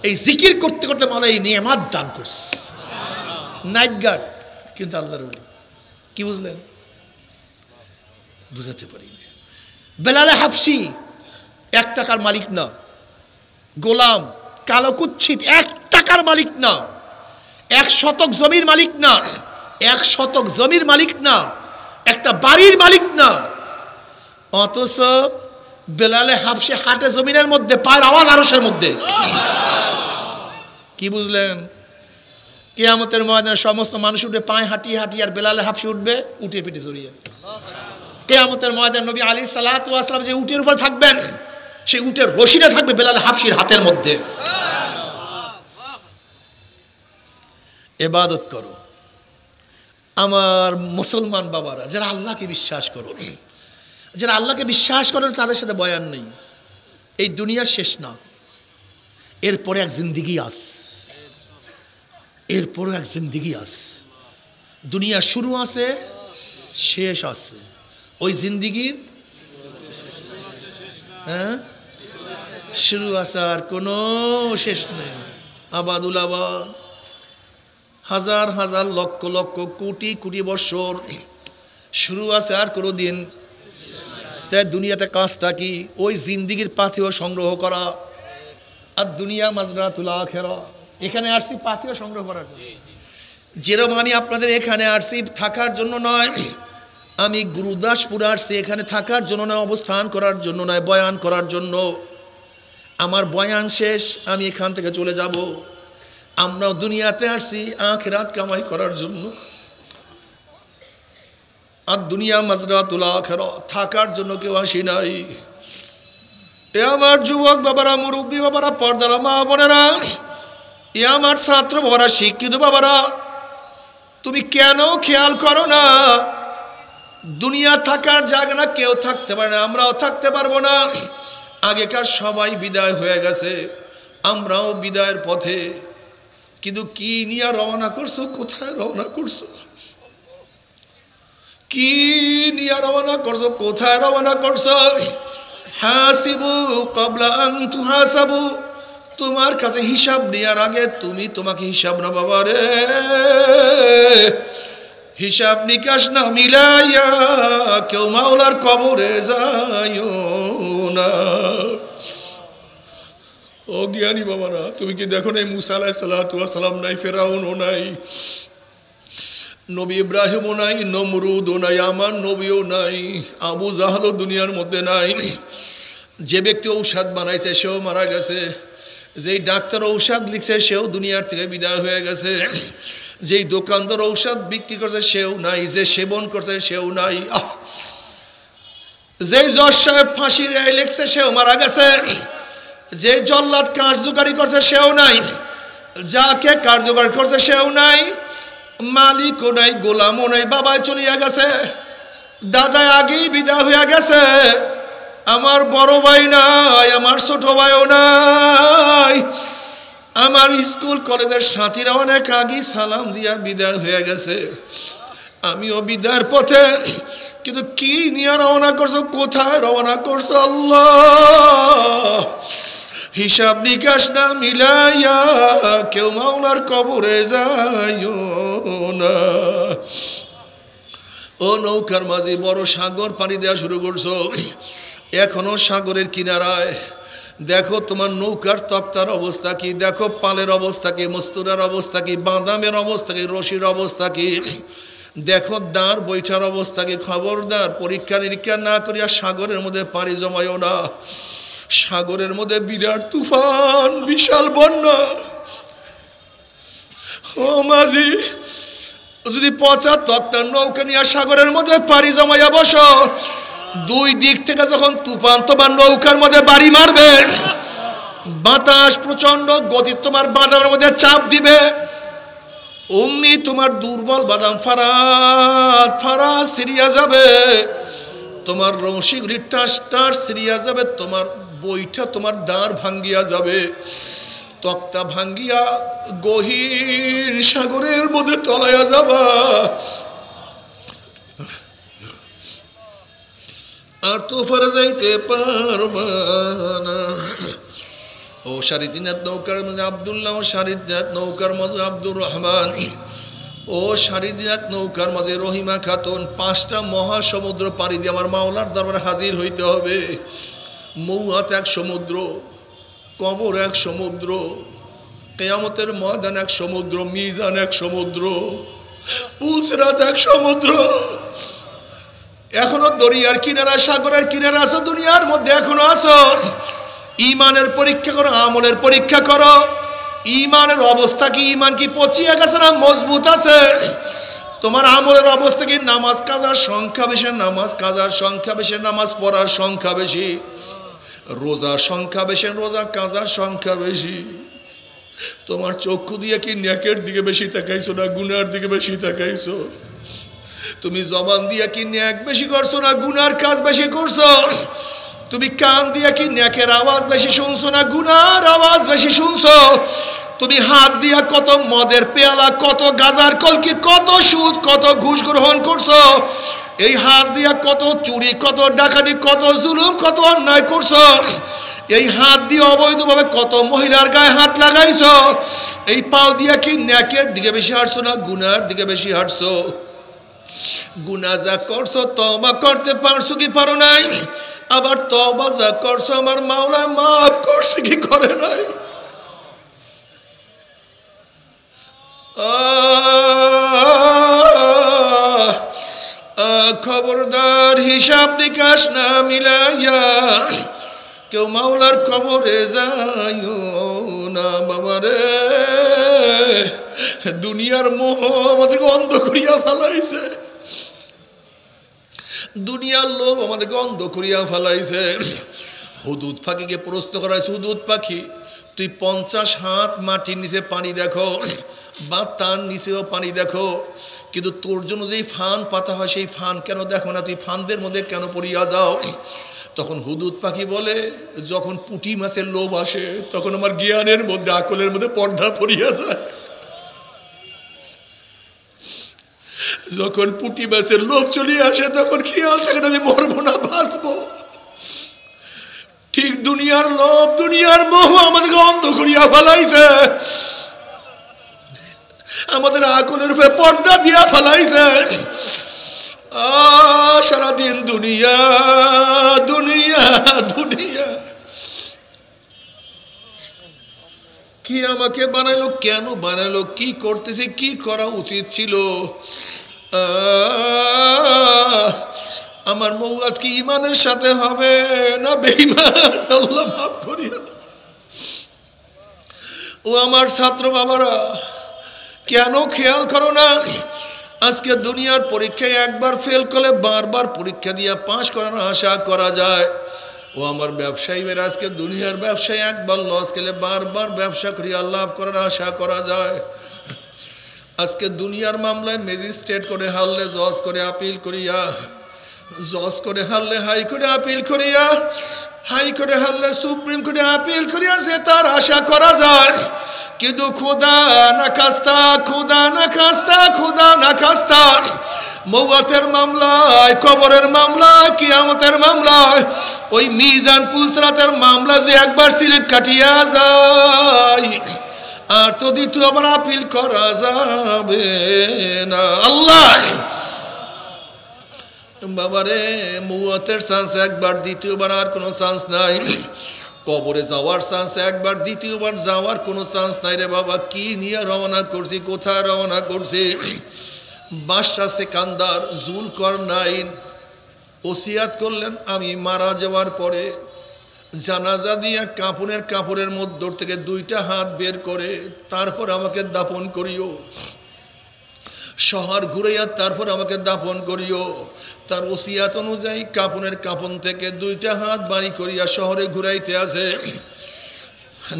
S1: এই জিকির করতে করতে মাওলা এই নিয়ামত দান করছে, নাইট গার্ড কিন্তু আল্লাহর ওলি। কি বুঝলেন? বুঝাতে পারি না। বেলালে হাবশি 1 টাকার মালিক না, গোলাম, কালো কুচ্ছিত 1 টাকার মালিক না, 1 শতক জমির মালিক না, 1 শতক জমির মালিক না, একটা বাড়ির মালিক না। অথচ বেলালে হাবশি হাটে জমিনের মধ্যে, পায়ের আওয়াজ আরশের মধ্যে। কি বুঝলেন? কিয়ামতের ময়দানে সমস্ত মানুষ উঠবে পায়ে হাঁটিয়ে হাঁটিয়ে, আর বেলালে হাবশি উঠবে উঠে পিঠে জড়িয়ে। কিয়ামতের ময়দানে নবী আলাইহিস সালাতু ওয়াস সালাম যে উটের উপর থাকবেন, সেই উটের রশিটা থাকবে বেলালে হাবশির হাতের মধ্যে। ইবাদত করো আমার মুসলমান বাবারা, যারা আল্লাহকে বিশ্বাস করো, যারা আল্লাহকে বিশ্বাস করেন, তাদের সাথে বয়ান নেই। এই দুনিয়া শেষ না, এরপরে এক জিন্দিগি আস, এরপরে এক জিন্দিগি আস। দুনিয়া শুরু আছে, শেষ আছে। ওই জিন্দিগির শুরু আছে, আর কোনো শেষ নেই। আবাদুল আবাদ, হাজার হাজার লক্ষ লক্ষ কোটি কোটি বছর শুরু আছে, আর কোনো দিন। তাই দুনিয়াতে কাজটা কি? ওই জিন্দিগির পাথেয় সংগ্রহ করা। আর দুনিয়া মাজরাতুল আখিরা, এখানে আসছি পাথেয় সংগ্রহ করার জন্য। যেরকম আমি আপনাদের এখানে আসছি থাকার জন্য নয়, আমি গুরুদাসপুর আসছি এখানে থাকার জন্য নয়, অবস্থান করার জন্য নয়, বয়ান করার জন্য। আমার বয়ান শেষ, আমি এখান থেকে চলে যাব। আমরাও দুনিয়াতে আসছি আখিরাত কামাই করার জন্য। আর দুনিয়া মাজরাতুল আখিরা, থাকার জন্য কেউ আসি নাই। এ আমার যুবক বাবারা, মুরব্বী বাবারা, পর্দার মা বোনেরা, এ আমার ছাত্র বাবারা, শিক্ষিত বাবারা, তুমি কেন খেয়াল করো না? দুনিয়া থাকার জায়গা না, কেউ থাকতে পারে না, আমরাও থাকতে পারবো না। আগেকার সবাই বিদায় হয়ে গেছে, আমরাও বিদায়ের পথে। কিন্তু কি নিয়ে রওনা করছো? কোথায় রওনা করছো? কি নিয়ে রওনা করছো? কোথায় রওনা করছো? হাসিবু ক্বাবলা আন তুহাসাবু, তোমার কাছে হিসাব নেওয়ার আগে তুমি তোমাকে হিসাব না বাবা রে। হিসাব নিকাশ না মিলাইয়া কেউ মাওলার কবরে যাইও না। ও জ্ঞানী বাবারা, তুমি কি দেখো নাই মুসা আলাইহিস সালাতু ওয়াস সালাম নাই, ফেরাউনও নাই, নবী ইব্রাহিমও নাই, নমরুদও নাই, আমার নবীও নাই, আবু জাহলও দুনিয়ার মধ্যে নাই। যে ব্যক্তি ঔষধ বানাইছে সেও মারা গেছে, যেই ডাক্তার ঔষধ লিখছে সেও দুনিয়ার থেকে বিদায় হয়ে গেছে, যেই দোকানদার ঔষধ বিক্রি করছে সেও নাই, যে সেবন করছে সেও নাই, যেই জজ সাহেব ফাঁসির রায় লিখছে সেও মারা গেছে, যে জল্লাদ কার্যকারী করছে সেও নাই, যাকে কার্যকারী করছে সেও নাই, মালিকও নাই, গোলামও নাই, বাবাই চলিয়া গেছে, দাদা আগেই বিদায় হয়ে গেছে, আমার বড় ভাই নাই, আমার ছোট ভাইও নাই, আমার স্কুল কলেজের সাথীরা অনেক আগেই সালাম দিয়া বিদায় হয়ে গেছে, আমিও বিদায়ের পথে। কিন্তু কি নিয়ে রওনা করছো? কোথায় রওনা করছো? আল্লাহ, হিসাব নিকাশ না মিলাইয়া কেউ মাওলার কবরে যাইও না। ও নৌকার মাঝি, বড় সাগর পানি দেওয়া শুরু করছো, এখনো সাগরের কিনারায়। দেখো তোমার নৌকার তক্তার অবস্থা কি, দেখো পালের অবস্থা কি, মস্তুরার অবস্থা কি, বাদামের অবস্থা কি, রশির অবস্থা কি, দেখো দাঁড় বৈঠার অবস্থা কি। খবরদার পরীক্ষা নিরীক্ষা না করিয়া সাগরের মধ্যে পাড়ি জমাইও না। সাগরের মধ্যে বিরাট তুফান, বিশাল বন্যা। ও মাঝি, যদি পচা তক্তার নৌকা নিয়ে সাগরের মধ্যে পাড়ি জমাইয়া বসো, দুই দিক থেকে যখন তুফান তোমার নৌকার মধ্যে বাড়ি মারবে, বাতাস প্রচন্ড গতি তোমার বাদামের মধ্যে চাপ দিবে, অমনি তোমার দুর্বল বাদাম ফারাত ফারাত সিরিয়া যাবে, তোমার রশিগুলি টাস টাস সিরিয়া যাবে, তোমার বইটা তোমার দাঁড় ভাঙ্গিয়া যাবে, তক্তা ভাঙ্গিয়া গহীন সাগরের মধ্যে তলাইয়া যাবা। আর তো পারা যাইতে পারবা না। ও শারিদিনাত নৌকার মাঝে আব্দুল্লাহ, ও শারিদিনাত নৌকার মাঝে আব্দুর রহমান, ও শারিদিনাত নৌকার মাঝে রহিমা খাতুন। 5টা মহাসমুদ্র পাড়ি দিয়ে আমার মাওলার দরবারে হাজির হইতে হবে। মৌয়াত এক সমুদ্র, কবর এক সমুদ্র, কিয়ামতের ময়দান এক সমুদ্র, মিজান এক সমুদ্র, পুসরাত এক সমুদ্র। এখনো দরিয়ার কিনারা, সাগরের কিনারা আছো, দুনিয়ার মধ্যে এখনো আছো। ইমানের পরীক্ষা করো, আমলের পরীক্ষা করো। ইমানের অবস্থা কি? ইমান কি পচিয়ে গেছে না মজবুত আছে? তোমার আমলের অবস্থা কি? নামাজ কাজার সংখ্যা বেশি, নামাজ কাজার সংখ্যা বেশি, নামাজ পড়ার সংখ্যা বেশি, রোজার সংখ্যা বেশি, রোজা কাজার সংখ্যা বেশি। তোমার চক্ষু দিয়ে কি নেকের দিকে বেশি তাকাইছো না গুনার দিকে বেশি তাকাইছো? তুমি জবান দিয়ে কি নেক বেশি করছো না গুনার কাজ বেশি করছো? তুমি কান দিয়ে কি নেকের আওয়াজ বেশি শুনছো না গুনার আওয়াজ বেশি শুনছো? তুমি হাত দিয়া কত মদের পেয়ালা, কত গাজার কলকি, কত সুদ, কত ঘুষ গ্রহণ করছো? এই হাত দিয়া কত চুরি, কত ডাকাতি, কত জুলুম, কত অন্যায় করছো? এই হাত দিয়ে অবৈধভাবে কত মহিলার গায়ে হাত লাগাইছো? এই পাও দিয়া কি নেকের দিকে বেশি হাঁটছো না গুনার দিকে বেশি হাঁটছো? গুনাহ যা করছো তওবা করতে পারছো কি পারো নাই? আবার তওবা যা করছো আমার মাওলা মাফ করছে কি করে নাই? খবরদার, হিসাব নিকাশ না মিলাইয়া কেউ মাওলার কবরে যাইও না বাবারে। দুনিয়ার মোহ আমাদেরকে অন্ধ করিয়া ফেলাইছে, দুনিয়ার লোভ আমাদেরকে অন্ধ করিয়া ফেলাইছে। হুদুদ পাখিকে প্রশ্ন করা হয়েছে, হুদুদ পাখি তুই 50 হাত মাটির নিচে পানি দেখো বা তার নিচেও পানি দেখো, কিন্তু তোর জন্য যেই ফান পাতা হয় সেই ফান কেন দেখো না? তুই ফানদের মধ্যে কেন পড়িয়া যাও? তখন হুদুদ পাখি বলে, যখন পুঁটি মাছের লোভ আসে তখন আমার জ্ঞানের মধ্যে, আকলের মধ্যে পর্দা পড়িয়া যায়। যখন পুঁটি মাছের লোভ চলে আসে তখন খেয়াল থাকে না আমি মরবো না বাঁচবো। ঠিক দুনিয়ার লোভ, দুনিয়ার মোহ আমাদেরকে অন্ধ করিয়া ফেলাইছে, আমাদের আকলের উপরে পর্দা দিয়া ফেলাইছে। সারাদিন দুনিয়া দুনিয়া দুনিয়া। কি আমাকে বানাইলো, কেন বানাইলো, কি করতেছে, কি করা উচিত ছিল? আমার মৌয়াত কি ইমানের সাথে হবে না বেঈমান? আল্লাহ মাফ করিয়া দাও। ও আমার ছাত্র বাবারা, কেন খেয়াল করো না? আজকে দুনিয়ার পরীক্ষায় একবার ফেল করলে বারবার পরীক্ষা দিয়ে পাস করার আশা করা যায়। ও আমার ব্যবসায়ী বের, আজকে দুনিয়ার ব্যবসায় একবার লস খেলে বারবার ব্যবসা করিয়া লাভ করার আশা করা যায়। আজকে দুনিয়ার মামলায় ম্যাজিস্ট্রেট করে হারলে জজ করে আপিল করিয়া, জজ করে হারলে হাই করে আপিল করিয়া, হাই করে হারলে সুপ্রিম কোর্টে আপিল করিয়া যে তার আশা করা যায়। কিন্তু খোদা না খাস্তা, খোদা না খাস্তা, খোদা না খাস্তা, মৌয়াতের মামলায়, কবরের মামলায়, কিয়ামতের মামলায়, ওই মিজান পুলসরাতের মামলা যে একবার স্লিপ কাটিয়া যায় আর তো দ্বিতীয়বার আপিল করা যাবে না। আল্লাহ বাবারে, মৌয়াতের চান্স একবার, দ্বিতীয়বার আর কোনো চান্স নাই। কবরে যাওয়ার চান্স একবার, দ্বিতীয়বার যাওয়ার কোনো চান্স নাই রে বাবা। কি নিয়ে রওনা করছি, কোথায় রওনা করছি? বাদশা সেকান্দার জুলকারনাইন ওসিয়াত করলেন, আমি মারা যাওয়ার পরে জানাজা দিয়ে কাপড়ের মধ্য থেকে 2টা হাত বের করে তারপর আমাকে দাফন করিও, শহর ঘুরাইয়া তারপর আমাকে দাফন করিও। তার ওসিয়াত অনুযায়ী কাপন থেকে 2টা হাত বাড়ি করিয়া শহরে ঘুরাইতে আছে।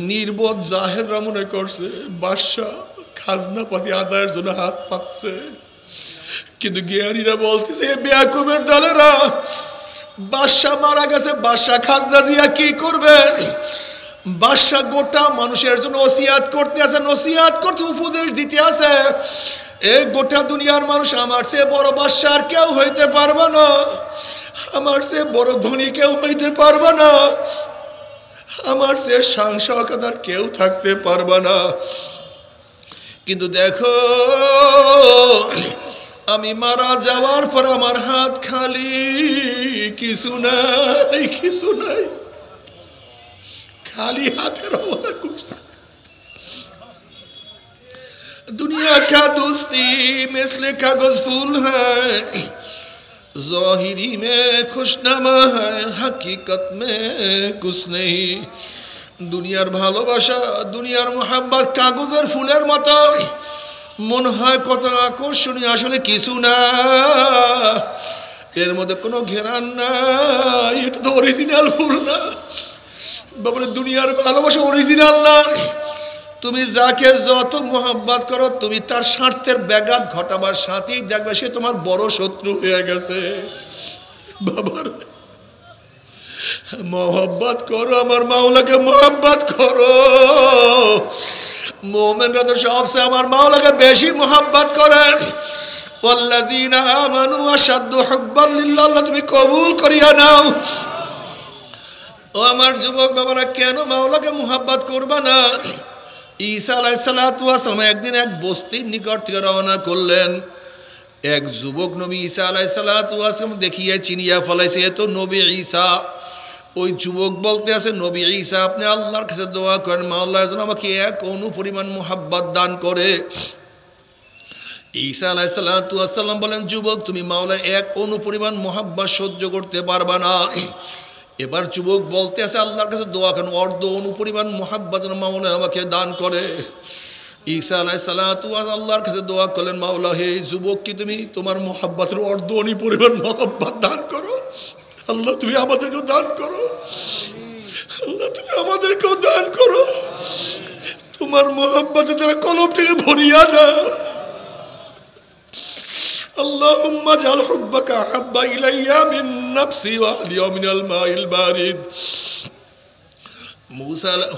S1: নির্বোধ জাহেররা মনে করছে বাদশাহ খাজনা পাতি আদায়ের জন্য হাত পাতছে, কিন্তু জ্ঞানীরা বলতেছে বেয়াকুবের দলেরা, বাদশাহ মারা গেছে, বাদশাহ খাজনা দিয়া কি করবে? বাদশাহ গোটা মানুষের জন্য ওসিয়াত করতে আছে, নসিহাত করতে, উপদেশ দিতে আছে। এই গোটা দুনিয়ার মানুষ আমার চেয়ে বড় বাদশাহ আর কেউ হইতে পারবে না। আমার চেয়ে বড় ধনী কেউ হইতে পারবে না, আমার চেয়ে সাংসদার কেউ থাকতে পারবে না। কিন্তু দেখো আমি মারা যাওয়ার পর আমার হাত খালি, কিছু নাই, কিছু নাই, খালি হাতে রওনা করছে। दुनिया का दोस्ती मिसले कागज फूल है, ज़ाहिरी में खुशनामा है, हकीकत में कुछ नहीं। দুনিয়ার ভালোবাসা, দুনিয়ার মোহাব্বত কাগজের ফুলের মতো মনে হয় কত আকর্ষণীয়, আসলে কিছু না, এর মধ্যে কোনো ঘেরান নাই, এটা তো অরিজিনাল ফুল না বাবা। দুনিয়ার ভালোবাসা অরিজিনাল না। তুমি যাকে যত মোহাব্বত করো, তুমি তার স্বার্থের ব্যাঘাত ঘটাবার সাথেই দেখবে সে তোমার বড় শত্রু হয়ে গেছে। বাবার মোহাব্বত করো, আমার মাওলাকে মোহাব্বত করো। মুমিনরা তো সবচেয়ে আমার মাওলাকে বেশি মোহাব্বত করেন। ওয়াল্লাযীনা আমানু আশাদ্দু হুব্বান লিল্লাহ, তুমি কবুল করিয়া নাও। ও আমার যুবক বাবারা, কেন মাওলাকে মোহাব্বত করবা না? ঈসা আলাইহিস সালাতু ওয়াস সালাম একদিন এক বস্তির নিকট থেকে রওনা করলেন। এক যুবক নবী ঈসা আলাইহিস সালাতু ওয়াস সালাম দেখিয়ে চিনিয়া ফলাইছে, এ তো নবী ঈসা। ওই যুবক বলতে আছে, নবী ঈসা আপনি আল্লাহর কাছে দোয়া করেন, মাওলা যেন আমাকে এক অণু পরিমাণ মোহাব্বত দান করে। ঈসা আলাইহিস সালাতু ওয়াস সালাম বলেন, যুবক তুমি মাওলা এক অণু পরিমাণ মোহাব্বত সহ্য করতে পারবা না। এবার যুবক বলতে আছে, আল্লাহর কাছে দোয়া করেন অর্ধ অণু পরিমাণ মোহাব্বত যেন মাওলা আমাকে দান করে। ঈসা আলাইহিস সালাতু ওয়াস আল্লাহর কাছে দোয়া করলেন, মাওলা হে যুবক কি তুমি তোমার মোহাব্বতের অর্ধ অণু পরিমাণ মোহাব্বত দান করো। আল্লাহ তুমি আমাদেরকেও দান করো, আল্লাহ তুমি আমাদেরকেও দান করো, তোমার মোহাব্বতে তারা কলবটাকে ভরিয়া দাও। আল্লাহুম্মা জাল হুব্বাকা হাব্বা ইলাইয়া মিন নাফসি ওয়া আহলিয়া মিনাল মাইল বারিদ।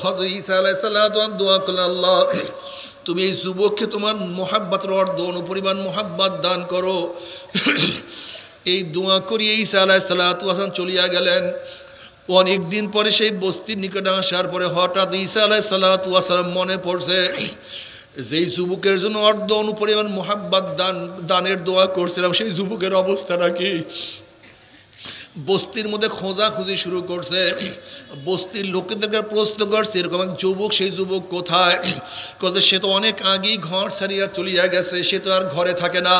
S1: হযরত ঈসা আলাইহিস সালাতু ওয়াস দোয়া করলেন, আল্লাহ তুমি এই যুবককে তোমার মোহাব্বতের অর্ধ অণু পরিমাণ মোহাব্বত দান করো। এই দোয়া করিয়ে ঈসা আলাইহিস সালাতু ওয়াস চলিয়া গেলেন। অনেক দিন পরে সেই বস্তির নিকটে আসার পরে হঠাৎ ঈসা আলাইহিস সালাতু ওয়াস মনে পড়ছে, যেই যুবকের জন্য অর্ধ অণু পরিমাণ মোহাব্বত দানের দোয়া করছিলাম, সেই যুবকের অবস্থাটা কি? বস্তির মধ্যে খোঁজাখুঁজি শুরু করছে, বস্তির লোকেদেরকে প্রশ্ন করছে এরকম এক যুবক, সেই যুবক কোথায়? বলতে সে তো অনেক আগেই ঘর ছাড়িয়া চলিয়া গেছে, সে তো আর ঘরে থাকে না,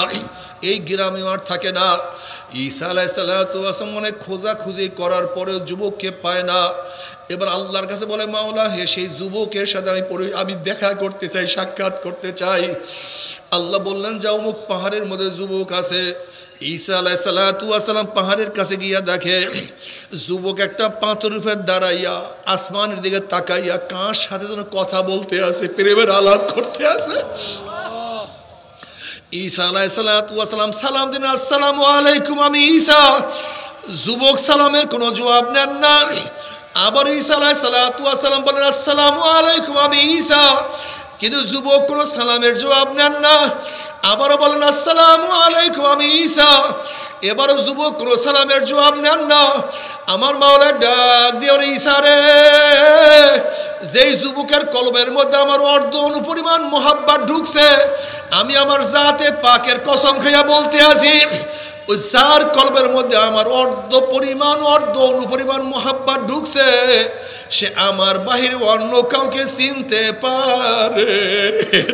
S1: এই গ্রামেও আর থাকে না। ঈসা আলাইহিস সালাতু ওয়াস অনেক খোঁজাখুঁজি করার পরেও যুবককে পায় না। এবার আল্লাহর কাছে বলে, মাওলা হে সেই যুবকের সাথে আমি দেখা করতে চাই, সাক্ষাৎ করতে চাই। আল্লাহ বললেন, যাও অমুক পাহাড়ের মধ্যে যুবক আছে। ঈসা আলাইহিস সালাতু ওয়াস সালাম পাহাড়ের কাছে গিয়া দেখে যুবক একটা পাথরের উপর দাঁড়াইয়া আসমানের দিকে তাকাইয়া কার সাথে যেন কথা বলতে আছে, প্রেমের আলাপ করতে আছে। ঈসা আলাইহিস সালাতু ওয়াস সালাম সালাম দিন, আসসালামু আলাইকুম আমি ঈসা। যুবক সালামের কোনো জবাব নেন না। আবার ঈসা আলাইহিস সালাতু ওয়াস সালাম বলেন, আসসালামু আলাইকুম আমি ঈসা। কিন্তু যুবক কোনো সালামের জবাব নেন না। আবারও বলেন, আসসালামু আলাইকুম আমি ঈসা। এবারও যুবক কোনো সালামের জবাব নেন না। আমার মাওলা ডাক দিয়ে, ঈসা রে, যেই যুবকের কলবের মধ্যে আমার অর্ধ অণু পরিমাণ মোহাব্বত ঢুকছে, আমি আমার জাতে পাকের কসম খাইয়া বলতে আছি, ওই যার কলবের মধ্যে আমার অর্ধ অণু পরিমাণ মোহাব্বত ঢুকছে, সে আমার বাহিরে অন্য কাউকে চিনতে পারে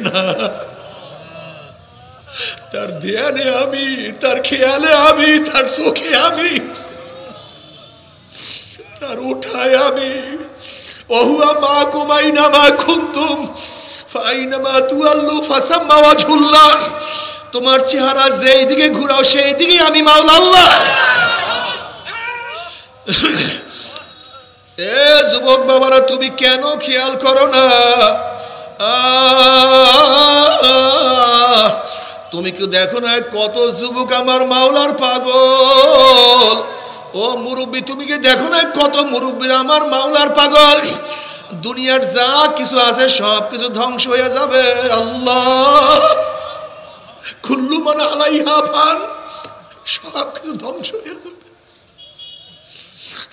S1: না। তার ধ্যানে আমি, তার খেয়ালে আমি, তার চোখে আমি, তার উঠায় আমি। ওহুয়া মাকুম আইনামা কুনতুম ফাইনামা তুআল্লু ফাসাম্মা ওয়াজহুল্লাহ। তোমার চেহারা যেই দিকে ঘুরাও সেই দিকে আমি মাওলা আল্লাহ। এ যুবক বাবারা, তুমি কেন খেয়াল করো না? তুমি কি দেখো না কত যুবক আমার মাওলার পাগল? ও মুরব্বী, তুমি কি দেখো না কত মুরব্বীরা আমার মাওলার পাগল? দুনিয়ার যা কিছু আছে সব কিছু ধ্বংস হয়ে যাবে। আল্লাহ, কুল্লু মান আলাইহা ফান, সব কিছু ধ্বংস হয়ে যাবে।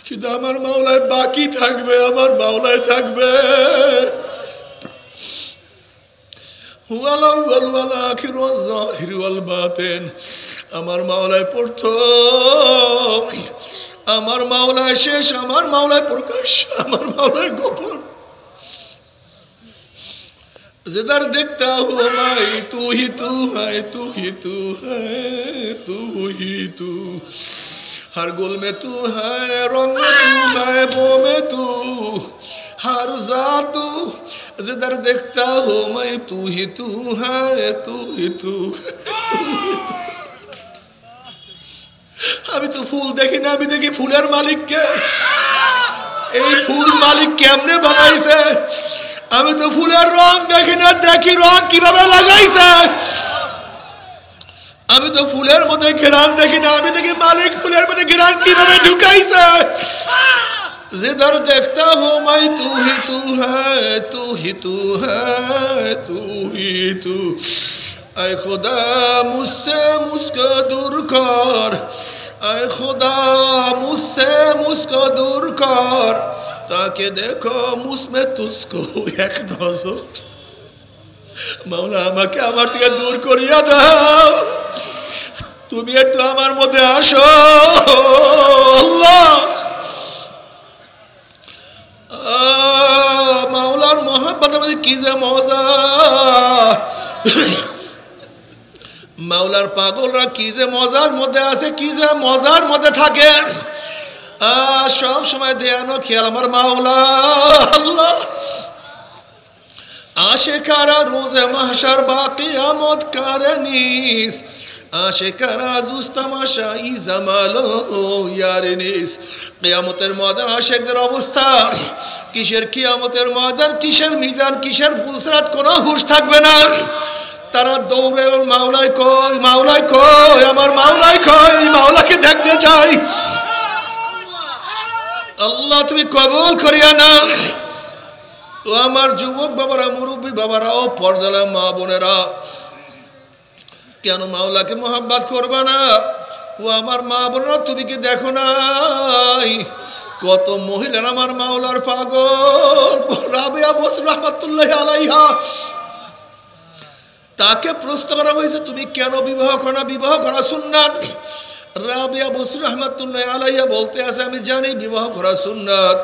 S1: কিন্তু আমার মাওলায় বাকি থাকবে, আমার মাওলায় থাকবে। হুয়াল আউয়াল ওয়াল আখির ওয়াল যাহির ওয়াল বাতিন। আমার মাওলায় প্রথম, আমার মাওলায় শেষ, আমার মাওলায় প্রকাশ, আমার মাওলায় গোপন। जिधर देखता हो मैं तू ही तू है, तू ही तू है, तू ही तू। हर गुल में तू है, रंग में तू है, बो में तू, हर जात तू। जिधर देखता हो मैं तू ही तू है, तू ही तू है, तू ही तू। আমি তো ফুল দেখি না, আমি দেখি ফুলের মালিককে। এই ফুল মালিক কেমনে বানাইছে? আমি তো ফুলের রং দেখি না, দেখি রং কিভাবে লাগাইছে। আমি তো ফুলের মধ্যে ঘেরান দেখি না, আমি দেখি মালিক ফুলের মধ্যে ঘেরান কিভাবে ঢুকাইছে। जिधर देखता हो मैं तू ही तू है, तू ही तू है, तू ही तू। ऐ खुदा मुझसे मुझको दूर कर, ऐ खुदा मुझसे मुझको दूर कर, ताकि देखो मुझमें तुझको एक नजर। মাওলা আমাকে আমার থেকে দূর করিয়া দাও, তুমি একটু আমার মধ্যে আসো আল্লাহ। মাওলার মহব্বতের মধ্যে কি যে মজা, মাওলার পাগলরা কি যে মজার মধ্যে আছে, কি যে মজার মধ্যে থাকে। সব সময় দেয়ানো খেয়াল আমার মাওলা আল্লাহ। আশিকারা রোজে মাহশার বা কিয়ামত কারে নিস, আশিকারা জুস তামাশা ই জামালো ইয়ারে নিস। কিয়ামতের ময়দান আশিকদের অবস্থা কিসের? কিয়ামতের ময়দান কিসের? মিজান কিসের? পুলসরাত কোনো হুঁশ থাকবে না। তারা দৌড়ে মাওলাই কই, মাওলাই কই, আমার মাওলাই কই, মাওলাকে দেখতে চাই। আল্লাহ তুমি কবুল করিয়া না। ও আমার যুবক বাবারা, মুরব্বী বাবারা, ও পর্দালা মা বোনেরা, কেন মাওলাকে মোহাব্বত করবা না? ও আমার মা বোনেরা, তুমি কি দেখো নাই কত মহিলারা আমার মাওলার পাগল? রাবিয়া বসরি রাহমাতুল্লাহি আলাইহা, তাকে প্রশ্ন করা হয়েছে তুমি কেন বিবাহ করো না? বিবাহ করা সুন্নাত। রাবিয়া বসরি রাহমাতুল্লাহি আলাইহা বলতে আছে আমি জানি বিবাহ করা সুন্নাত,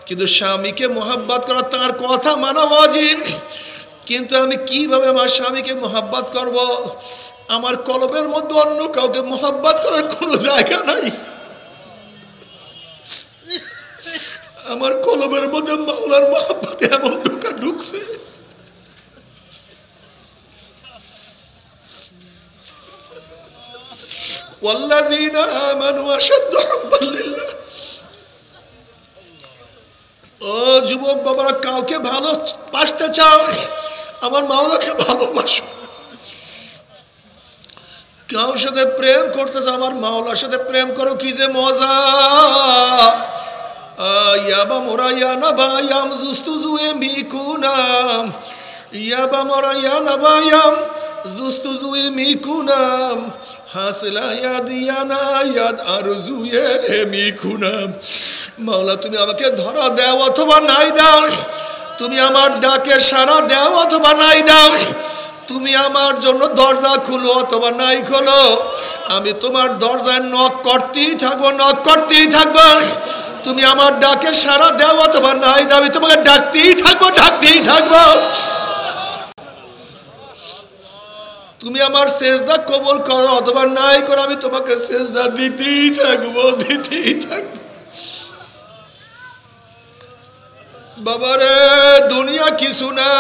S1: কিন্তু স্বামীকে মোহাব্বত করা, তার কথা মানা ওয়াজিব। কিন্তু আমি কিভাবে আমার স্বামীকে মোহাব্বত করব? আমার কলবের মধ্যে অন্য কাউকে মোহাব্বত করার কোনো জায়গা নাই। আমার কলবের মধ্যে মাওলার মোহাব্বত এমন ঢুকছে। ওয়াল্লাযীনা আমানু আশাদ্দু হুব্বান লিল্লাহ। ও যুবক বাবারা, কাউকে ভালোবাসতে চাও, আমার মাওলাকে ভালোবাসো। কারোর সাথে প্রেম করতে চাও, আমার মাওলার সাথে প্রেম করো। কি যে মজা! ইয়াবা মোরা ইয়ানা বায়াম জুস্তুজুয়ে মিকুনাম, ইয়াবা মোরা ইয়ানা বায়াম জুস্তুজুয়ে মিকুনাম, হাসলা ইয়াদ ইয়ানা ইয়াদ আরজুয়ে মিকুনাম। মাওলা তুমি আমাকে ধরা দাও অথবা নাই দাও, তুমি আমার ডাকে সাড়া দাও অথবা নাই দাও, তুমি আমার জন্য দরজা খুলো অথবা নাই খোলো, আমি তোমার দরজায় নক করতেই থাকবো, নক করতেই থাকবো। তুমি আমার ডাকে সাড়া দাও অথবা নাই দাও, আমি তোমাকে ডাকতেই থাকবো, ডাকতেই থাকবো। তুমি আমার সেজদা কবুল করো অথবা নাই করো, আমি তোমাকে সেজদা দিতেই থাকবো, দিতেই থাকবো। বাবারে দুনিয়া কিছু না।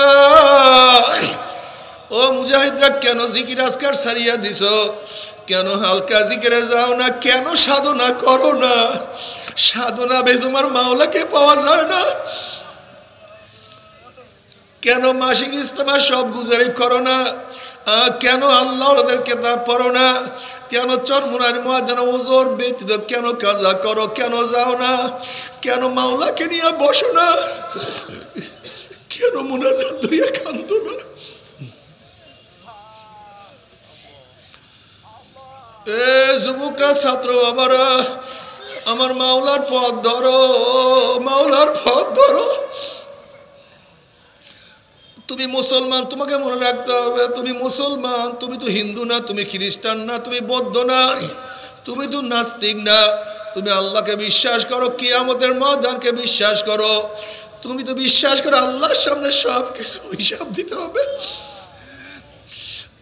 S1: ও মুজাহিদরা, কেন জিকির আজকার সারিয়া দিছো? কেন হালকা জিকিরে যাও না? কেন সাধনা করো না? সাধনা বে তোমার মাওলাকে পাওয়া যায় না? কেন মাসিক ইজতেমা সব গুজারি করো না? কেন আল্লাহর কিতাব পড়ো না? কেন চরমুনার ময়দানে ওজোর ব্যতীত কেন কাজা করো? কেন যাও না? কেন মাওলাকে নিয়ে বসো না? কেন মুনাজাত ধরিয়া কান্দো না? এ যুবকরা, ছাত্র বাবারা, আমার মাওলার পথ ধরো, মাওলার পথ ধরো। তুমি মুসলমান, তোমাকে মনে রাখতে হবে তুমি মুসলমান, তুমি তো হিন্দু না, তুমি খ্রিস্টান না, তুমি বৌদ্ধ না, তুমি তো নাস্তিক না। তুমি আল্লাহকে বিশ্বাস করো, কিয়ামতের ময়দানকে বিশ্বাস করো। তুমি তো বিশ্বাস করো আল্লাহর সামনে সব কিছু হিসাব দিতে হবে।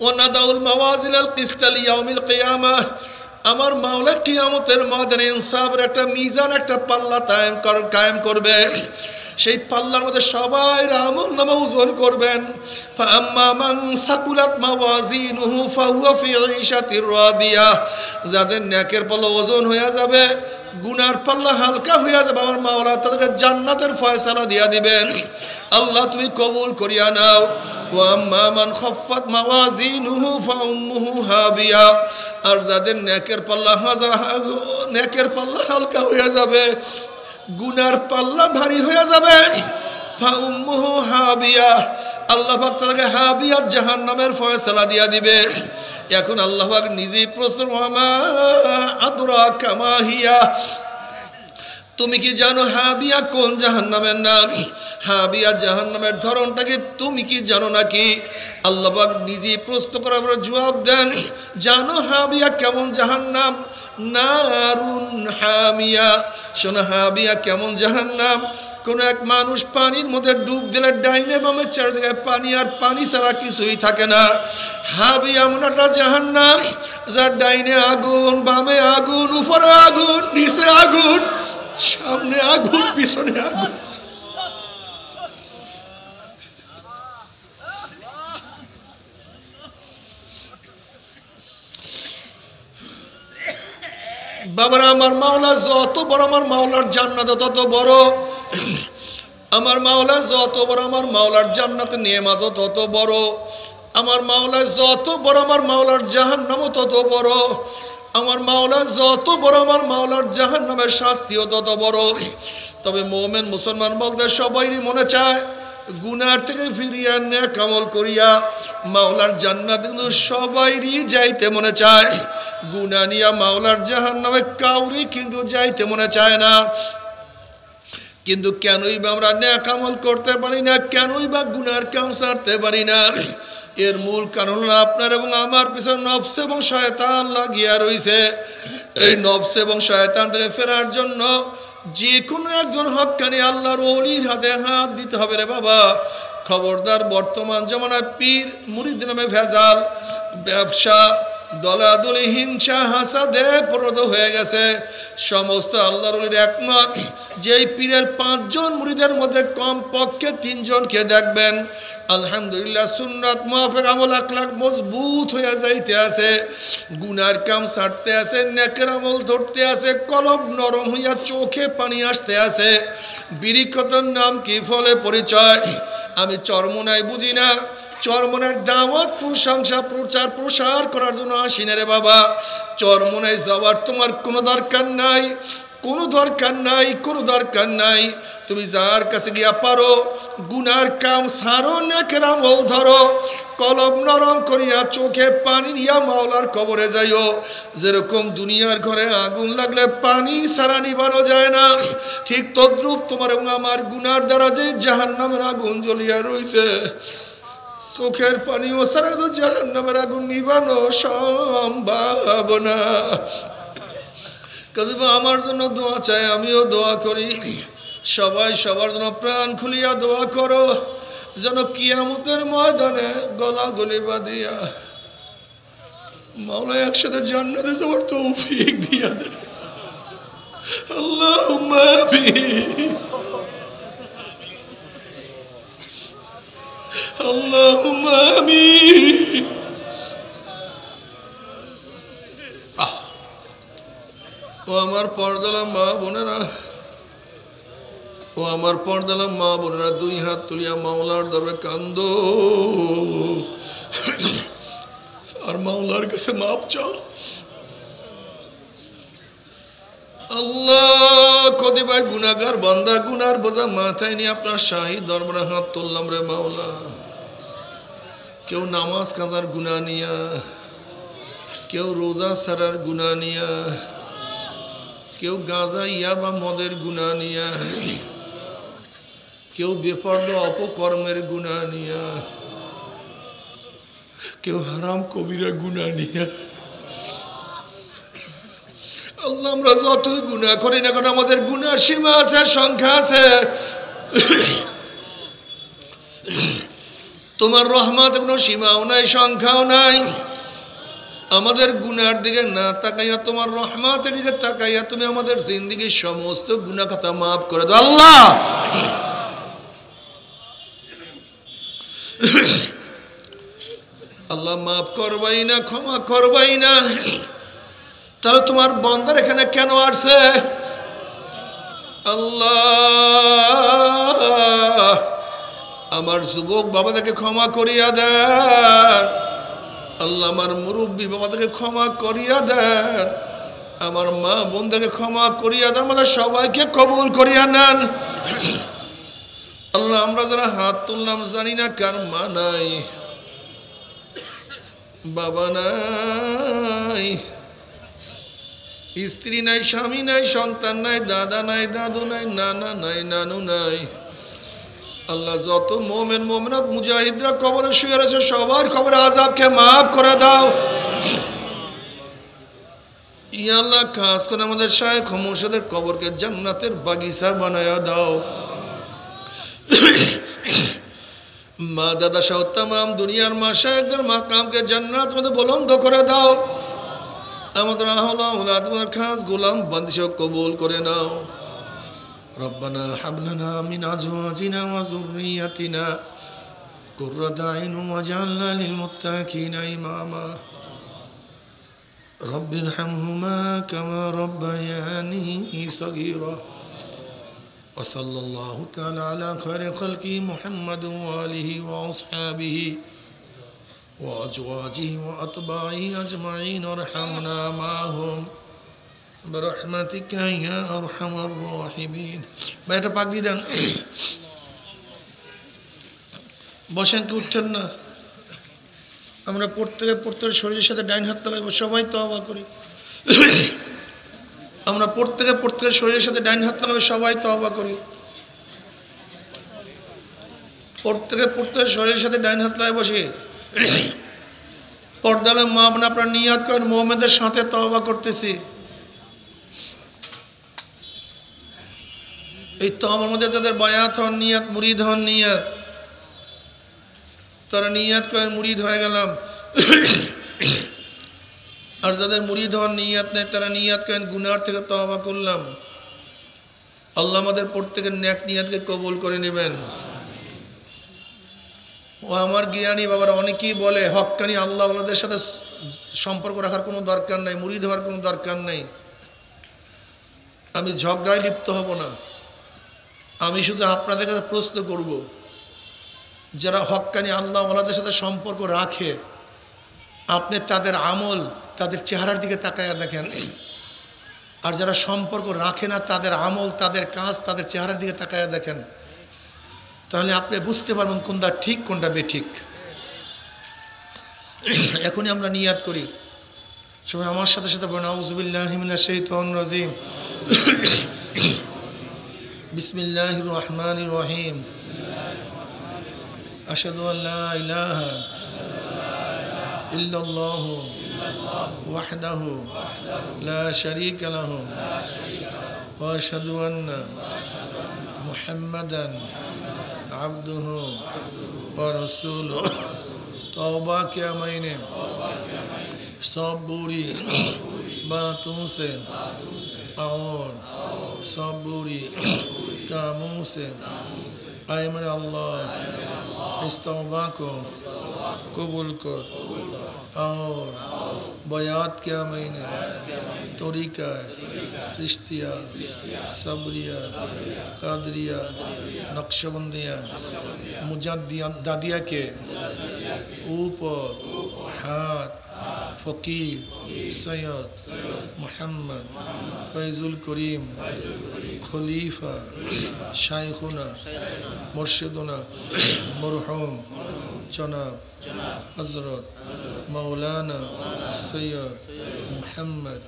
S1: ওয়ানাদাউল মাওয়াজিনাল কিসতা লিয়াউমিল কিয়ামাহ, আমার মাওলা কিয়ামতের ময়দানে ইনসাফের একটা মিজান, একটা পাল্লা কায়েম করবে। সেই পাল্লার মধ্যে সবাই আমল নামা ওজন করবেন। ফাআম্মা মান সাকুলাত মাওয়াজিনুহু ফাহুয়া ফি ঈশাতির রাদিয়া, যাদের নেকের পাল্লা ওজন হয়ে যাবে, গুনার পাল্লা হালকা হয়ে যাবে, আমার মাওলা তাদেরকে জান্নাতের ফয়সালা দিয়া দিবেন। আল্লাহ তুমি কবুল করিয়া নাও। ওয়াম্মা মান খাফফাত মাওয়াজিনুহু ফাউম্মুহু হাবিয়া, আর যাদের নেকের পাল্লা হালকা হয়ে যাবে, গুনার পাল্লা ভারী হয়ে যাবে, ফাউম্মুহু হাবিয়া, আল্লাহ পাক তাদেরকে হাবিয়া জাহান্নামের ফয়সালা দিয়া দিবে। এখন আল্লাহ পাক নিজেই প্রশ্ন, ওয়ামা আদরাকা মা হিয়া, তুমি কি জানো হাবিয়া কোন জাহান্নামের নাম? হাবিয়া জাহান্নামের ধরনটা কি তুমি কি জানো নাকি? আল্লাহ পাক নিজেই প্রশ্ন করার পরে জবাব দেন, জানো হাবিয়া কেমন জাহান্নাম? নারুন হামিয়া, শোনো হাবিয়া কেমন জাহান্নাম। কোন এক মানুষ পানির মধ্যে ডুব দিলে ডাইনে বামে চারিদিকে পানি, আর পানি ছাড়া কিছুই থাকে না। হাবিয়া এমন একটা জাহান্নাম যার ডাইনে আগুন, বামে আগুন, উপরে আগুন, নিচে আগুন, সামনে আগুন, পিছনে আগুন। বাবারা, আমার মাওলা যত বড়, আমার মাওলার জান্নাত তত বড়। আমার মাওলা যত বড়, আমার মাওলার জান্নাতের নিয়ামত তত বড়। আমার মাওলা যত বড়, আমার মাওলার জাহান্নামও তত বড়। আমার মাওলা যত বড়, আমার মাওলার জাহান্নামের শাস্তিও তত বড়। তবে মুমিন মুসলমান বলতে সবাইরই মনে চায় গুনার থেকে ফিরিয়া নেক আমল করিয়া মাওলার জান্নাত, কিন্তু সবাইরই যাইতে মনে চায়। গুনাহ নিয়া মাওলার জাহান্নামে কাউরি কিন্তু যাইতে মনে চায় না। কিন্তু কেনই বা আমরা নেক আমল করতে পারি না, কেনই বা গুনার কাম ছাড়তে পারি না? এর মূল কারণ হলো আপনার এবং আমার পিছনে নফস এবং শয়তান লাগিয়া রয়েছে। এই নফস এবং শয়তান থেকে ফেরার জন্য যে কোনো একজন হক্কানি আল্লাহর ওলির হাতে হাত দিতে হবে রে বাবা। খবরদার, বর্তমান জমানায় পীর মুরিদ নামে ভেজাল, ব্যবসা, দলাদলি, হিংসা, হাসাদে পরিণত হয়ে গেছে। সমস্ত আল্লাহর ওলির একমত, যেই পীরের 5 জন মুরিদের মধ্যে কমপক্ষে 3 জনকে দেখবেন আলহামদুলিল্লাহ সুন্নাত মুআফিক আমল আখলাক মজবুত হয়ে যাইতে আছে, গুনার কাম ছাড়তে আছে, নেকের আমল ধরতে আছে, কলব নরম হইয়া চোখে পানি আসতে আছে। বিরিক্ষতর নাম কি, ফলে পরিচয়। আমি চরমনায় বুঝি না, চরমনের দাওয়াত, প্রশংসা, প্রচার প্রসার করার জন্য আসি না রে বাবা। চরমনায় যাওয়ার তোমার কোনো দরকার নাই, কোনো দরকার নাই, কোনো দরকার নাই। তুমি যার কাছে গিয়া পারো গুনার কাম সারো, নেকের আমল ধরো, কলব নরম করিয়া চোখে পানি নিয়া মাওলার কবরে যাইও। যেরকম দুনিয়ার ঘরে আগুন লাগলে পানি সারা নিবানো যায় না, ঠিক তদ্রূপ তোমার এবং আমার গুনার দ্বারা যে জাহান্নামের আগুন জ্বলিয়া রইছে, চোখের পানিও সারা তো জাহান্নামের আগুন নিবানো সম্ভব না। কাজে আমার জন্য দোয়া চাই, আমিও দোয়া করি। সবাই সবার জন্য প্রাণ খুলিয়া দোয়া করো, যেন কিয়ামতের ময়দানে গলা গলি বাঁধিয়া মাওলা একসাথে জান্নাতে যাওয়ার তৌফিক দিয়া দেয়। আল্লাহুম্মা আমিন, আল্লাহুম্মা আমিন। ও আমার পর্দালা মা বোনেরা, ও আমার পর্দালা মা বোনেরা, 2 হাত তুলিয়া মাওলার দরবারে কান্দো আর মাওলার কাছে মাপ চাও। আল্লাহ, কদি ভাই গুনাহগার বান্দা, গুনার বোঝা মাথায় নিয়ে আপনার শাহী দরবারে হাত তুললাম রে মাওলা। কেউ নামাজ কাজার গুনাহ নিয়া, কেউ রোজা ছাড়ার গুনাহ নিয়া, কেউ গাঁজা ইয়াবা মদের গুনাহ নিয়া, কেউ বেপরোয়া অপকর্মের গুনাহ নিয়া, কেউ হারাম কবিরা গুনাহ নিয়া। আল্লাহ আমরা যতই গুনাহ করি না কেন আমাদের গুনার সীমা আছে, সংখ্যা আছে। তোমার রহমতের কোনো সীমাও নাই, সংখ্যাও নাই। আমাদের গুনার দিকে না তাকাইয়া তোমার রহমতের দিকে তাকাইয়া তুমি আমাদের জিন্দেগীর সমস্ত গুনাহ খাতা মাফ করে দাও আল্লাহ। আল্লাহ মাফ করবাই না, ক্ষমা করবাই না, তাহলে তোমার বান্দার এখানে কেন আসছে? আল্লাহ আমার যুবক বাবাদেরকে ক্ষমা করিয়া দেন। আল্লাহ আমার মুরব্বী বাবাদেরকে ক্ষমা করিয়া দেন। আমার মা বোনদেরকে ক্ষমা করিয়া দেন। আমাদের সবাইকে কবুল করিয়া নেন। আল্লাহ আমরা যারা হাত তুললাম জানি না কার মা নাই, বাবা নাই, স্ত্রী নাই, স্বামী নাই, সন্তান নাই, দাদা নাই, দাদু নাই, নানা নাই, নানু নাই। আল্লাহ যত মোমেন মোমেনাত মুজাহিদরা কবরে শুয়ে রয়েছে সবার কবরে আযাবকে মাফ করে দাও। ইয়া আল্লাহ খাস করে আমাদের শায়েখ মুর্শিদের কবরকে জান্নাতের বাগিচা বানায়া দাও। মা দাদা সহ তামাম দুনিয়ার মা শায়েখদের মাকামকে জান্নাত মধ্যে বুলন্দ করে দাও। আমাদের আহলা আওলাদ তোমার খাস গোলাম বান্দি সহ কবুল করে নাও। ربنا هب لنا من أزواجنا وذريتنا قرة أعين واجعلنا للمتقين إماما رب ارحمهما كما ربياني صغيرا وصلى الله تعالى على خير خلقه محمد وآله وأصحابه وأزواجه وأتباعه أجمعين وارحمنا معهم برحمتك يا أرحم الراحمين। বাইরে পাগড়ি দেন, বসেন কি উঠছেন না? আমরা প্রত্যেকের শরীরের সাথে ডাইন হাত লাগাইব, সবাই তওবা করি। আমরা প্রত্যেকের শরীরের সাথে ডাইন হাত লাগাবো, সবাই তওবা করি। প্রত্যেকের শরীরের সাথে ডাইন হাত লাগাই বসে পর্দালে মা বোন আপনারা নিয়াত করেন মুমিনদের সাথে তওবা করতেছি। এই তওবার মধ্যে যাদের বায়াত হন নিয়াত, মুরিদ হন নিয়াত, তারা নিয়াত করেন মুরিদ হয়ে গেলাম। আর যাদের মুরিদ হন নিয়াত নেই তারা নিয়াত করেন গুনার থেকে তওবা করলাম। আল্লাহ আমাদের প্রত্যেকের নেক নিয়াতকে কবুল করে নেবেন। ও আমার জ্ঞানী বাবারা অনেকেই বলে হক্কানি আল্লাহ ওয়ালাদের সাথে সম্পর্ক রাখার কোনো দরকার নাই, মুরিদ হওয়ার কোনো দরকার নেই। আমি ঝগড়ায় লিপ্ত হব না, আমি শুধু আপনাদের কাছে প্রশ্ন করব, যারা হক্কানি আল্লাহ ওয়ালাদের সাথে সম্পর্ক রাখে আপনি তাদের আমল, তাদের চেহারার দিকে তাকায়া দেখেন। আর যারা সম্পর্ক রাখে না তাদের আমল, তাদের কাজ, তাদের চেহারার দিকে তাকায়া দেখেন, তাহলে আপনি বুঝতে পারবেন কোনটা ঠিক কোনটা বেঠিক। এখনই আমরা নিয়াত করি, সবাই আমার সাথে সাথে বলেন আউযু বিল্লাহি মিনাশ শাইতানির রাজিম, বিসমিল্লাহির রহমানির রহিম, আশহাদু আল্লা ইলাহা ইল্লাল্লাহু ওয়াহদাহু লা শারীকা লাহু ওয়া আশহাদু আন্না মুহাম্মাদান আবদুহু ওয়া রাসূলুহু। तौबा क्या मैंने सब बुरी बातों से और सब बुरी कामों से आए मेरे अल्लाह इस तौबा को कबूल कर। और बयात क्या मैंने तरीका सिश्तिया सबरिया कादरिया नक्शबंदिया मुजद्दिया दादिया के ऊपर हाथ फ़कीर सैयद मोहम्मद फैज़ुल करीम खलीफा शाइखुना मुर्शिदुना मरहूम जनाब हज़रत मौलाना सैयद मोहम्मद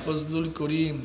S1: फज़लुल करीम